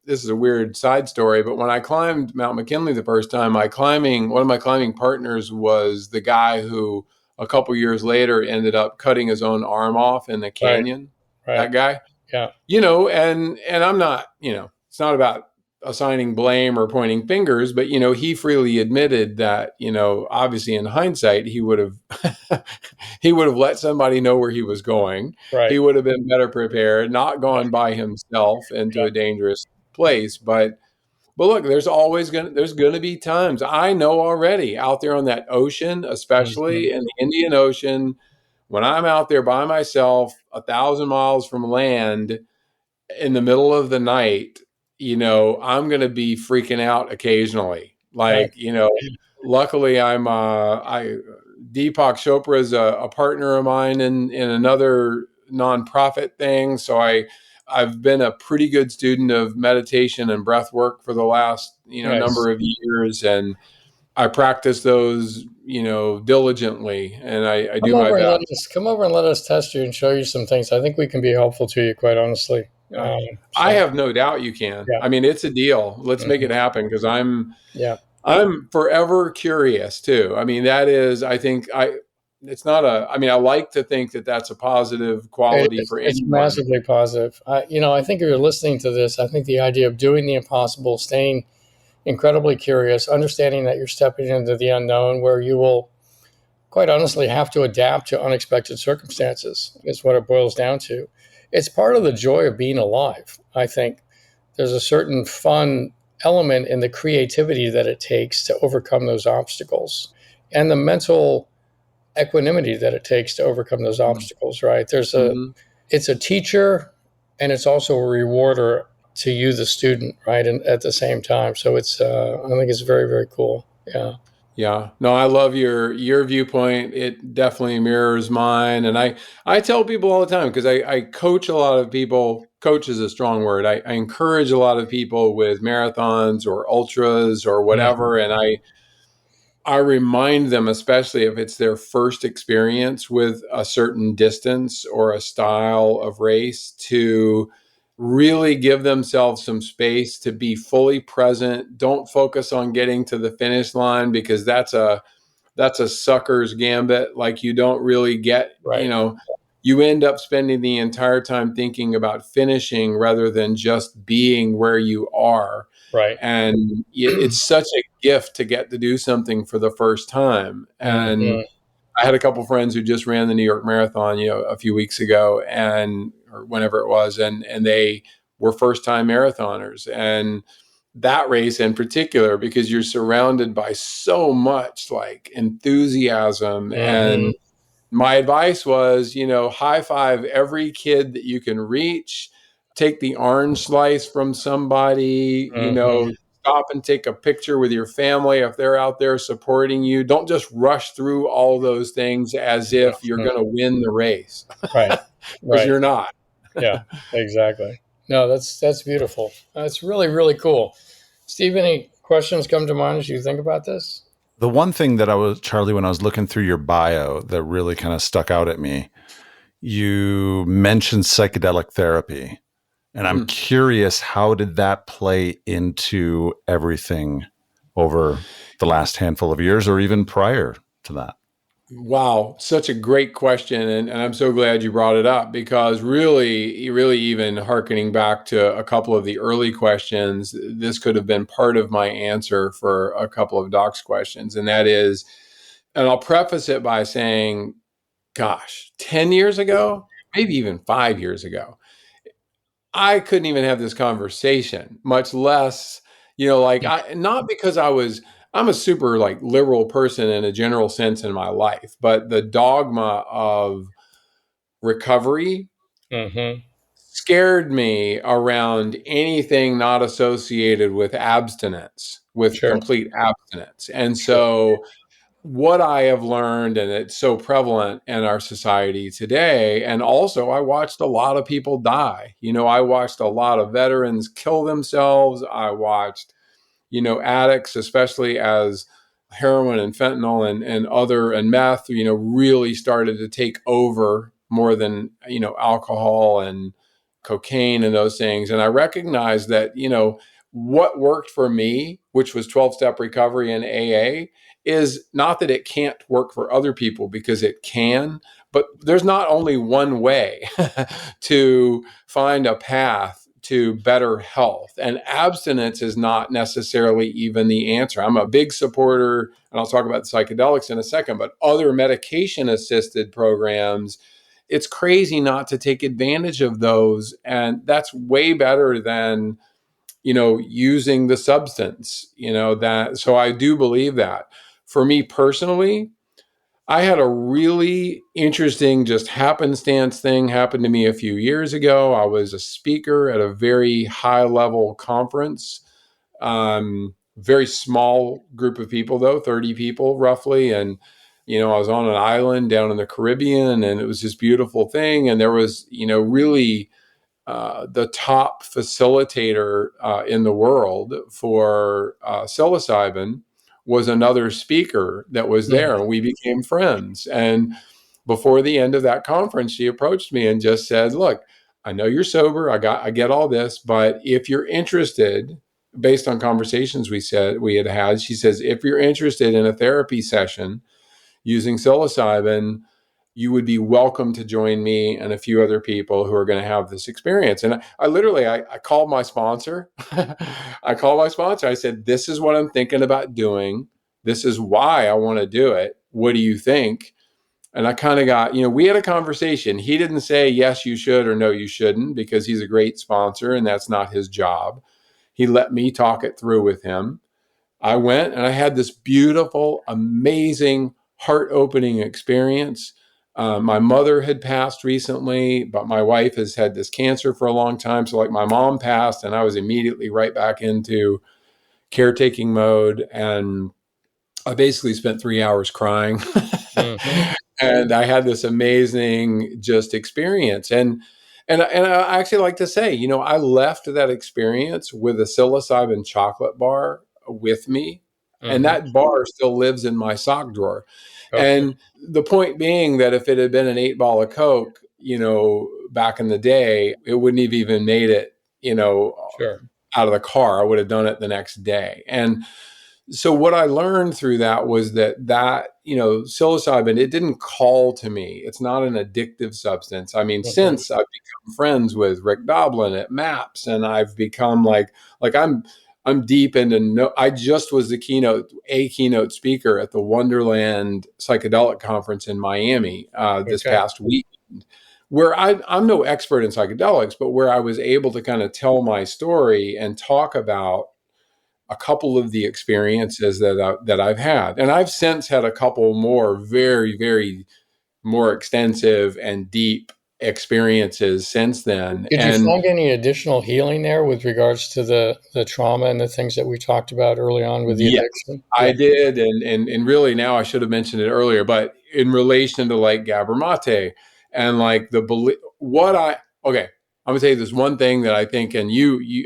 this is a weird side story, but when I climbed Mount McKinley the first time, one of my climbing partners was the guy who a couple years later ended up cutting his own arm off in the canyon. Right. That guy. Yeah. And I'm not, it's not about assigning blame or pointing fingers, but, he freely admitted that, obviously in hindsight, he would have let somebody know where he was going. Right. He would have been better prepared, not gone by himself into a dangerous place. But look, there's going to be times, I know already, out there on that ocean, especially in the Indian Ocean, when I'm out there by myself, 1,000 miles from land in the middle of the night, I'm going to be freaking out occasionally. Like, luckily Deepak Chopra is a partner of mine in another nonprofit thing. So I've been a pretty good student of meditation and breath work for the last, number of years. And I practice those, diligently, and I do my best. Come over and let us test you and show you some things. I think we can be helpful to you, quite honestly. I have no doubt you can. Yeah. I mean, it's a deal. Let's make it happen, because I'm forever curious too. I mean, that is, I think I like to think that that's a positive quality for anyone. It's massively positive. I think if you're listening to this, I think the idea of doing the impossible, staying incredibly curious, understanding that you're stepping into the unknown, where you will quite honestly have to adapt to unexpected circumstances, is what it boils down to. It's part of the joy of being alive. I think there's a certain fun element in the creativity that it takes to overcome those obstacles and the mental equanimity that it takes to overcome those obstacles, right? It's a teacher and it's also a rewarder to you, the student, right? And at the same time. So I think it's very, very cool. Yeah. Yeah. No, I love your viewpoint. It definitely mirrors mine. And I tell people all the time, because I coach a lot of people. Coach is a strong word. I encourage a lot of people with marathons or ultras or whatever. And I remind them, especially if it's their first experience with a certain distance or a style of race, to really give themselves some space to be fully present. Don't focus on getting to the finish line, because that's a sucker's gambit. Like, you don't really get, Right. You end up spending the entire time thinking about finishing rather than just being where you are. Right. And it's such a gift to get to do something for the first time. And I had a couple friends who just ran the New York Marathon, a few weeks ago, or whenever it was, and they were first time marathoners. And that race in particular, because you're surrounded by so much like enthusiasm. And my advice was, high five every kid that you can reach, take the orange slice from somebody, stop and take a picture with your family if they're out there supporting you. Don't just rush through all those things as if you're going to win the race. Right. Because you're not. Yeah, exactly. No, that's beautiful. That's really, really cool. Steve, any questions come to mind as you think about this? The one thing that Charlie, when I was looking through your bio that really kind of stuck out at me, you mentioned psychedelic therapy. And I'm curious, how did that play into everything over the last handful of years or even prior to that? Wow, such a great question. And I'm so glad you brought it up, because really, even hearkening back to a couple of the early questions, this could have been part of my answer for a couple of Doc's questions. And that is, and I'll preface it by saying, gosh, 10 years ago, maybe even 5 years ago, I couldn't even have this conversation, much less, not because I'm a super like liberal person in a general sense in my life, but the dogma of recovery scared me around anything not associated with abstinence, with complete abstinence. And so what I have learned, and it's so prevalent in our society today, and also I watched a lot of people die. I watched a lot of veterans kill themselves. I watched, addicts, especially as heroin and fentanyl and meth, really started to take over more than, alcohol and cocaine and those things. And I recognized that, what worked for me, which was 12-step recovery and AA, is not that it can't work for other people, because it can, but there's not only one way to find a path to better health. And abstinence is not necessarily even the answer. I'm a big supporter, and I'll talk about the psychedelics in a second, but other medication-assisted programs, it's crazy not to take advantage of those. And that's way better than, using the substance, so I do believe that. For me personally, I had a really interesting just happenstance thing happen to me a few years ago. I was a speaker at a very high level conference, very small group of people though, 30 people roughly. And, I was on an island down in the Caribbean, and it was this beautiful thing. And there was, really the top facilitator in the world for psilocybin was another speaker that was there, and we became friends. And before the end of that conference, she approached me and just said, "Look, I know you're sober. I get all this, but if you're interested, based on conversations we had, she says, if you're interested in a therapy session using psilocybin, you would be welcome to join me and a few other people who are going to have this experience." And I literally called my sponsor. I said, "This is what I'm thinking about doing. This is why I want to do it. What do you think?" And I kind of got, we had a conversation. He didn't say, yes, you should, or no, you shouldn't, because he's a great sponsor and that's not his job. He let me talk it through with him. I went and I had this beautiful, amazing, heart-opening experience. My mother had passed recently, but my wife has had this cancer for a long time. So like my mom passed and I was immediately right back into caretaking mode. And I basically spent 3 hours crying. Mm-hmm. And I had this amazing just experience. And I actually like to say, I left that experience with a psilocybin chocolate bar with me. And Mm-hmm. that bar still lives in my sock drawer. Okay. And the point being that if it had been an 8 ball of Coke, back in the day, it wouldn't have even made it, Sure. out of the car. I would have done it the next day. And so what I learned through that was that psilocybin, it didn't call to me. It's not an addictive substance. I mean, Mm-hmm. since I've become friends with Rick Doblin at MAPS, and I've become like I'm deep into I just was a keynote speaker at the Wonderland Psychedelic Conference in Miami this Okay. past week, where I'm no expert in psychedelics, but where I was able to kind of tell my story and talk about a couple of the experiences that I've had. And I've since had a couple more very, very more extensive and deep experiences since then. Did you And find any additional healing there with regards to the trauma and the things that we talked about early on with the yes, addiction? I Yeah. did. And really now I should have mentioned it earlier, but in relation to like Gabor Mate and like okay, I'm gonna tell you this one thing that I think, and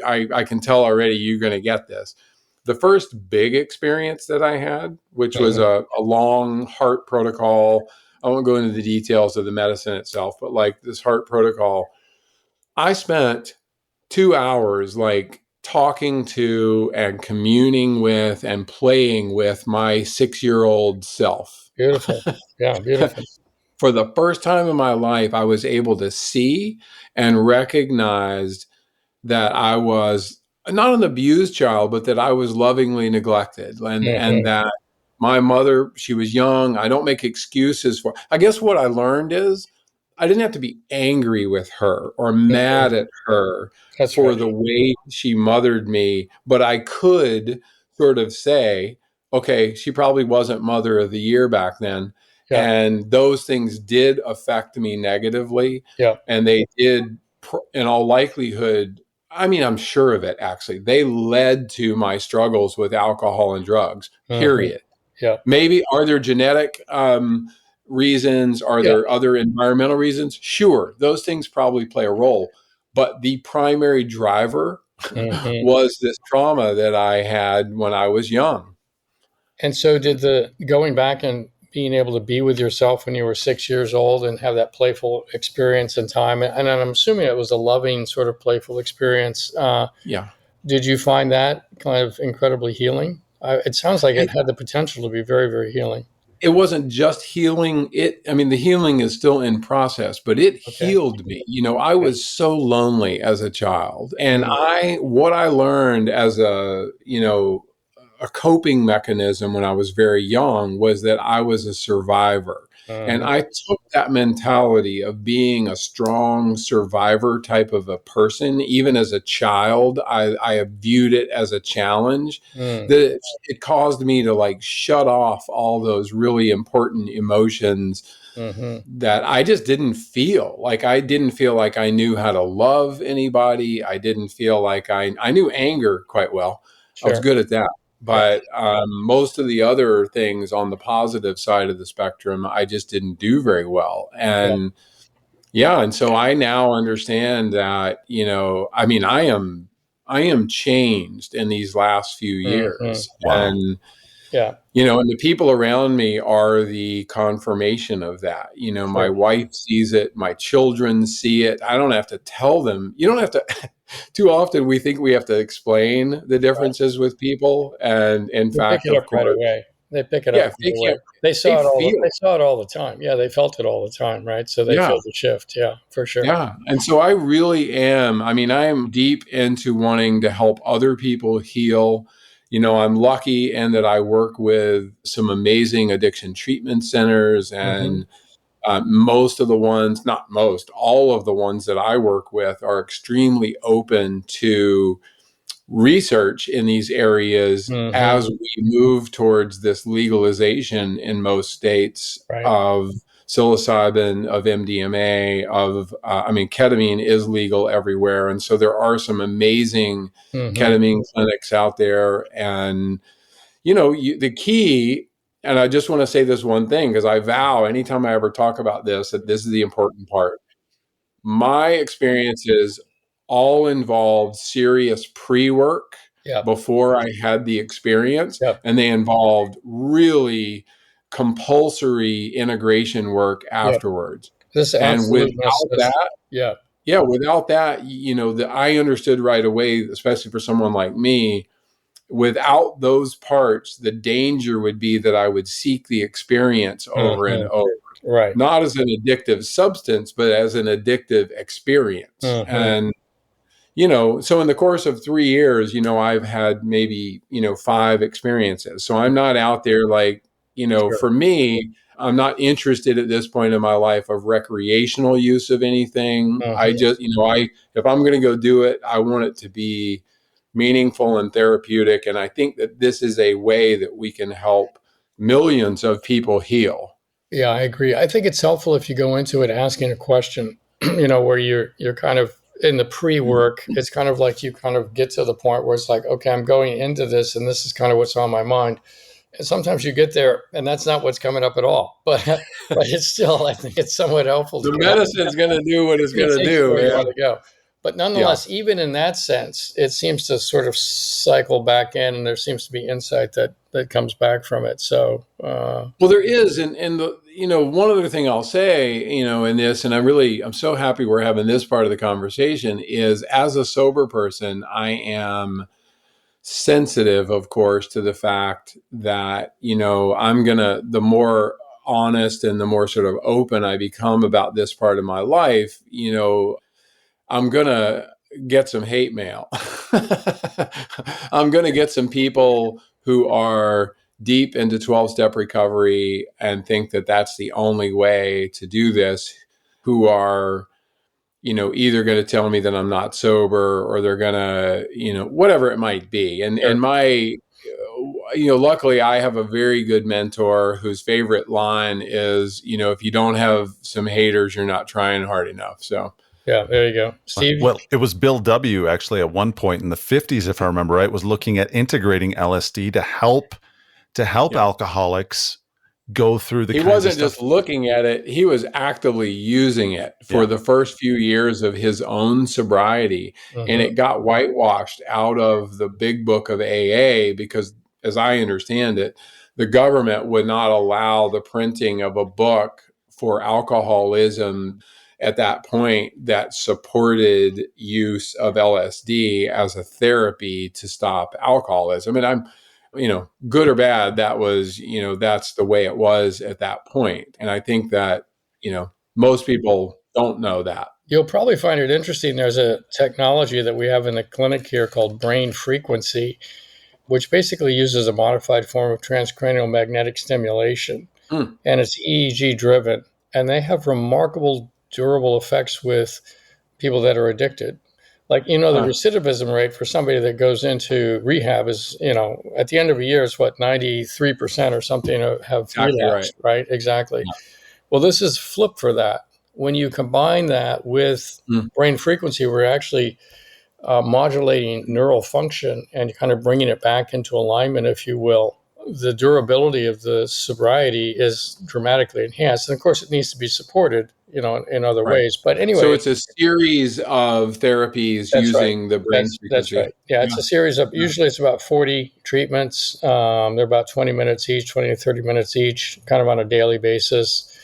I can tell already you're going to get this. The first big experience that I had, which was Mhm. a long heart protocol. I won't go into the details of the medicine itself, but like this heart protocol, I spent 2 hours like talking to and communing with and playing with my 6-year-old self. Beautiful. Yeah, beautiful. For the first time in my life, I was able to see and recognize that I was not an abused child, but that I was lovingly neglected, and Mhm. that my mother, she was young. I don't make excuses for. I guess what I learned is I didn't have to be angry with her or Mhm. mad at her That's for right. the way she mothered me, but I could sort of say, okay, she probably wasn't Mother of the Year back then. Yeah. And those things did affect me negatively. Yeah. And they did, in all likelihood, I mean, I'm sure of it, actually. They led to my struggles with alcohol and drugs, Mhm. period. Yeah. Maybe are there genetic reasons? Are Yeah. there other environmental reasons? Sure, those things probably play a role. But the primary driver Mhm. was this trauma that I had when I was young. And so did the going back and being able to be with yourself when you were 6 years old and have that playful experience in time, and I'm assuming it was a loving sort of playful experience. Yeah. Did you find that kind of incredibly healing? It sounds like it had the potential to be very, very healing. It wasn't just healing it. I mean, the healing is still in process, but it Okay. healed me. I was so lonely as a child. And Mm. what I learned as a coping mechanism when I was very young was that I was a survivor. And Mhm. I took that mentality of being a strong survivor type of a person. Even as a child, I viewed it as a challenge Mm. that it caused me to like shut off all those really important emotions Mhm. that I just didn't feel. Like I didn't feel like I knew how to love anybody. I didn't feel like I knew anger quite well. I was Sure. good at that. Yeah. But most of the other things on the positive side of the spectrum, I just didn't do very well. Yeah. And yeah, and so I now understand that, I mean, I am changed in these last few Mhm. years. Wow. And Yeah. and the people around me are the confirmation of that. My Sure. wife sees it, my children see it. I don't have to tell them. You don't have to. Too often we think we have to explain the Right. differences with people, and in They pick fact, it of up right course, away. They pick it up yeah, if right they away. can't, They they saw it all. feel. They saw it all the time. Yeah, they felt it all the time, right? So they Yeah, feel the shift. Yeah, for sure. yeah. And so I really am. I mean, I am deep into wanting to help other people heal. I'm lucky in that I work with some amazing addiction treatment centers, Hmm. and most of the ones, not most, all of the ones that I work with are extremely open to research in these areas Mm-hmm. as we move towards this legalization in most states Right. of psilocybin, of MDMA, ketamine is legal everywhere. And so there are some amazing Mm-hmm. ketamine clinics out there. And, the key, and I just want to say this one thing, because I vow anytime I ever talk about this, that this is the important part. My experiences all involved serious pre-work Yep. before I had the experience, Yep. and they involved really compulsory integration work Yep. afterwards. This And absolute without that, yeah. without that, I understood right away, especially for someone like me, without those parts, the danger would be that I would seek the experience over and Mm-hmm. over. Right. Not as an addictive substance, but as an addictive experience. Mm-hmm. And, so in the course of 3 years, I've had maybe, 5 experiences. So I'm not out there like, Sure. for me, I'm not interested at this point in my life of recreational use of anything. Mm-hmm. I just, if I'm going to go do it, I want it to be meaningful and therapeutic. And I think that this is a way that we can help millions of people heal. Yeah, I agree. I think it's helpful if you go into it asking a question, where you're kind of in the pre-work. It's kind of like you kind of get to the point where it's like, okay, I'm going into this and this is kind of what's on my mind. And sometimes you get there and that's not what's coming up at all. But it's still, I think it's somewhat helpful. The medicine's going to do what it's going to do. Where you want to go. But nonetheless, even in that sense, it seems to sort of cycle back in, and there seems to be insight that comes back from it. So, well, there is, and one other thing I'll say, in this, and I'm so happy we're having this part of the conversation, is as a sober person, I am sensitive, of course, to the fact that the more honest and the more sort of open I become about this part of my life, I'm going to get some hate mail. I'm going to get some people who are deep into 12-step recovery and think that that's the only way to do this, who are, either going to tell me that I'm not sober, or they're going to, whatever it might be. And my, luckily I have a very good mentor whose favorite line is, if you don't have some haters, you're not trying hard enough. So. Yeah, there you go. Steve? Well, it was Bill W. actually at one point in the 50s, if I remember right, was looking at integrating LSD to help alcoholics go through the He kinds wasn't of stuff. just looking at it, he was actively using it for the first few years of his own sobriety. Mm-hmm. And it got whitewashed out of the big book of AA because, as I understand it, the government would not allow the printing of a book for alcoholism at that point that supported use of LSD as a therapy to stop alcoholism. And I'm, good or bad, that was, that's the way it was at that point. And I think that, most people don't know that. You'll probably find it interesting. There's a technology that we have in the clinic here called brain frequency, which basically uses a modified form of transcranial magnetic stimulation. And it's EEG driven. And they have remarkable durable effects with people that are addicted. Like, the recidivism rate for somebody that goes into rehab is, at the end of a year is 93% or something have exactly relapsed, right? Exactly. Yeah. Well, this is flip for that. When you combine that with brain frequency, we're actually modulating neural function and kind of bringing it back into alignment, if you will. The durability of the sobriety is dramatically enhanced. And of course, it needs to be supported, in other ways. But anyway. So it's a series of therapies using the brain frequency. That's right. Yeah, it's a series of, usually it's about 40 treatments. They're about 20 minutes each, 20 to 30 minutes each, kind of on a daily basis,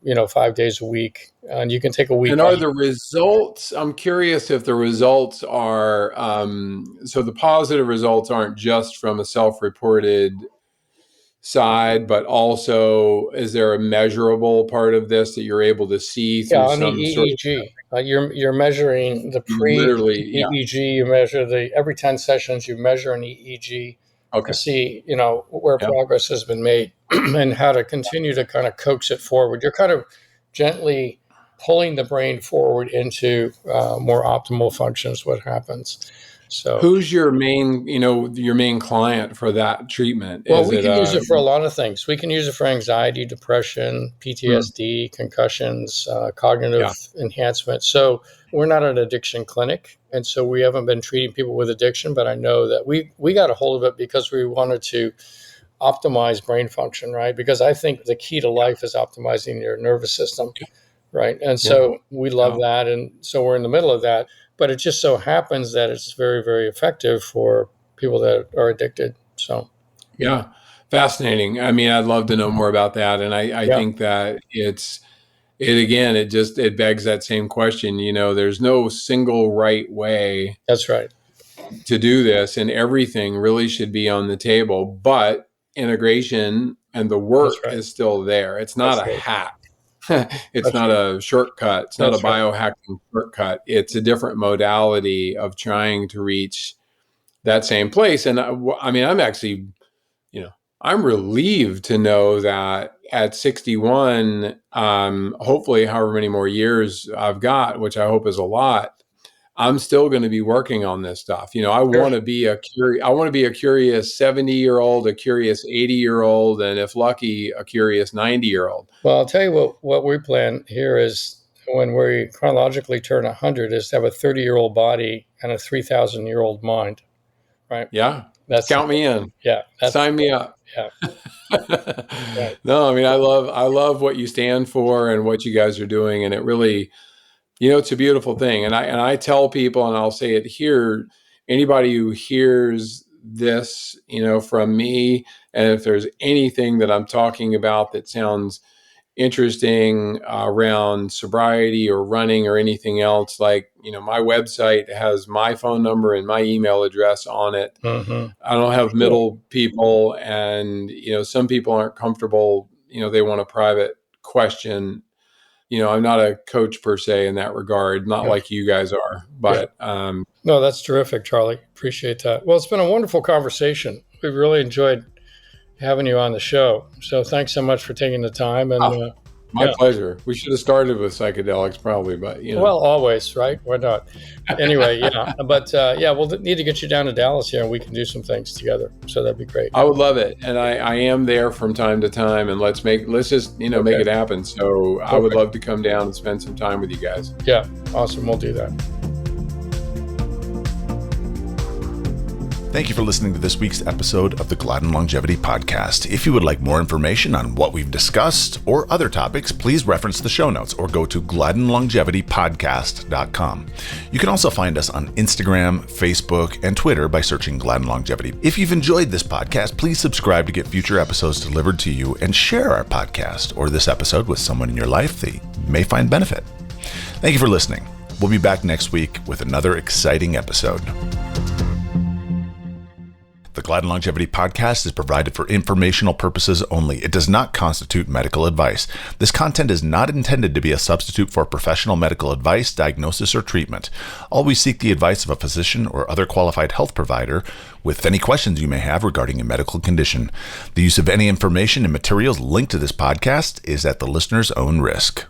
5 days a week. And you can take a week. And are the results, I'm curious if the results are, so the positive results aren't just from a self-reported side, but also is there a measurable part of this that you're able to see through on some the sort EEG? You're measuring the EEG. You measure every 10 sessions. You measure an EEG to see where progress has been made and how to continue to kind of coax it forward. You're kind of gently pulling the brain forward into more optimal functions. What happens? So who's your main, your main client for that treatment? Well, we can use it for a lot of things. We can use it for anxiety, depression, PTSD, concussions, cognitive enhancement. So we're not an addiction clinic, and so we haven't been treating people with addiction, but I know that we got a hold of it because we wanted to optimize brain function, right? Because I think the key to life is optimizing your nervous system, right? And so we love that, and so we're in the middle of that. But it just so happens that it's very, very effective for people that are addicted. So, yeah, fascinating. I mean, I'd love to know more about that. And I think that it begs that same question. There's no single right way. That's right. To do this, and everything really should be on the table. But integration and the work is still there. It's not a hack. It's not a shortcut. It's not a biohacking shortcut. It's a different modality of trying to reach that same place. And I mean, I'm actually, I'm relieved to know that at 61, hopefully however many more years I've got, which I hope is a lot, I'm still going to be working on this stuff. I want to be a curious 70-year-old, a curious 80-year-old, and if lucky, a curious 90-year-old. Well, I'll tell you what we plan here is when we chronologically turn 100 is to have a 30-year-old body and a 3,000-year-old mind, right? Yeah. Count me in. Yeah. Sign me up. Yeah. Right. No, I mean, I love what you stand for and what you guys are doing. And it really, it's a beautiful thing. And I tell people, and I'll say it here, anybody who hears this, from me, and if there's anything that I'm talking about that sounds interesting around sobriety or running or anything else, like, my website has my phone number and my email address on it. Mm-hmm. I don't have middle people, and, some people aren't comfortable, they want a private question. I'm not a coach per se in that regard, not like you guys are, but no, that's terrific, Charlie. Appreciate that. Well, it's been a wonderful conversation. We've really enjoyed having you on the show. So thanks so much for taking the time. And my pleasure. We should have started with psychedelics probably, but well, always, right? Why not? Anyway, but we'll need to get you down to Dallas here and we can do some things together. So that'd be great. I would love it. And I am there from time to time, and let's just, make it happen. So I would love to come down and spend some time with you guys. Yeah. Awesome. We'll do that. Thank you for listening to this week's episode of the Gladden Longevity Podcast. If you would like more information on what we've discussed or other topics, please reference the show notes or go to gladdenlongevitypodcast.com. You can also find us on Instagram, Facebook, and Twitter by searching Gladden Longevity. If you've enjoyed this podcast, please subscribe to get future episodes delivered to you and share our podcast or this episode with someone in your life that you may find benefit. Thank you for listening. We'll be back next week with another exciting episode. The Gladden Longevity Podcast is provided for informational purposes only. It does not constitute medical advice. This content is not intended to be a substitute for professional medical advice, diagnosis, or treatment. Always seek the advice of a physician or other qualified health provider with any questions you may have regarding a medical condition. The use of any information and materials linked to this podcast is at the listener's own risk.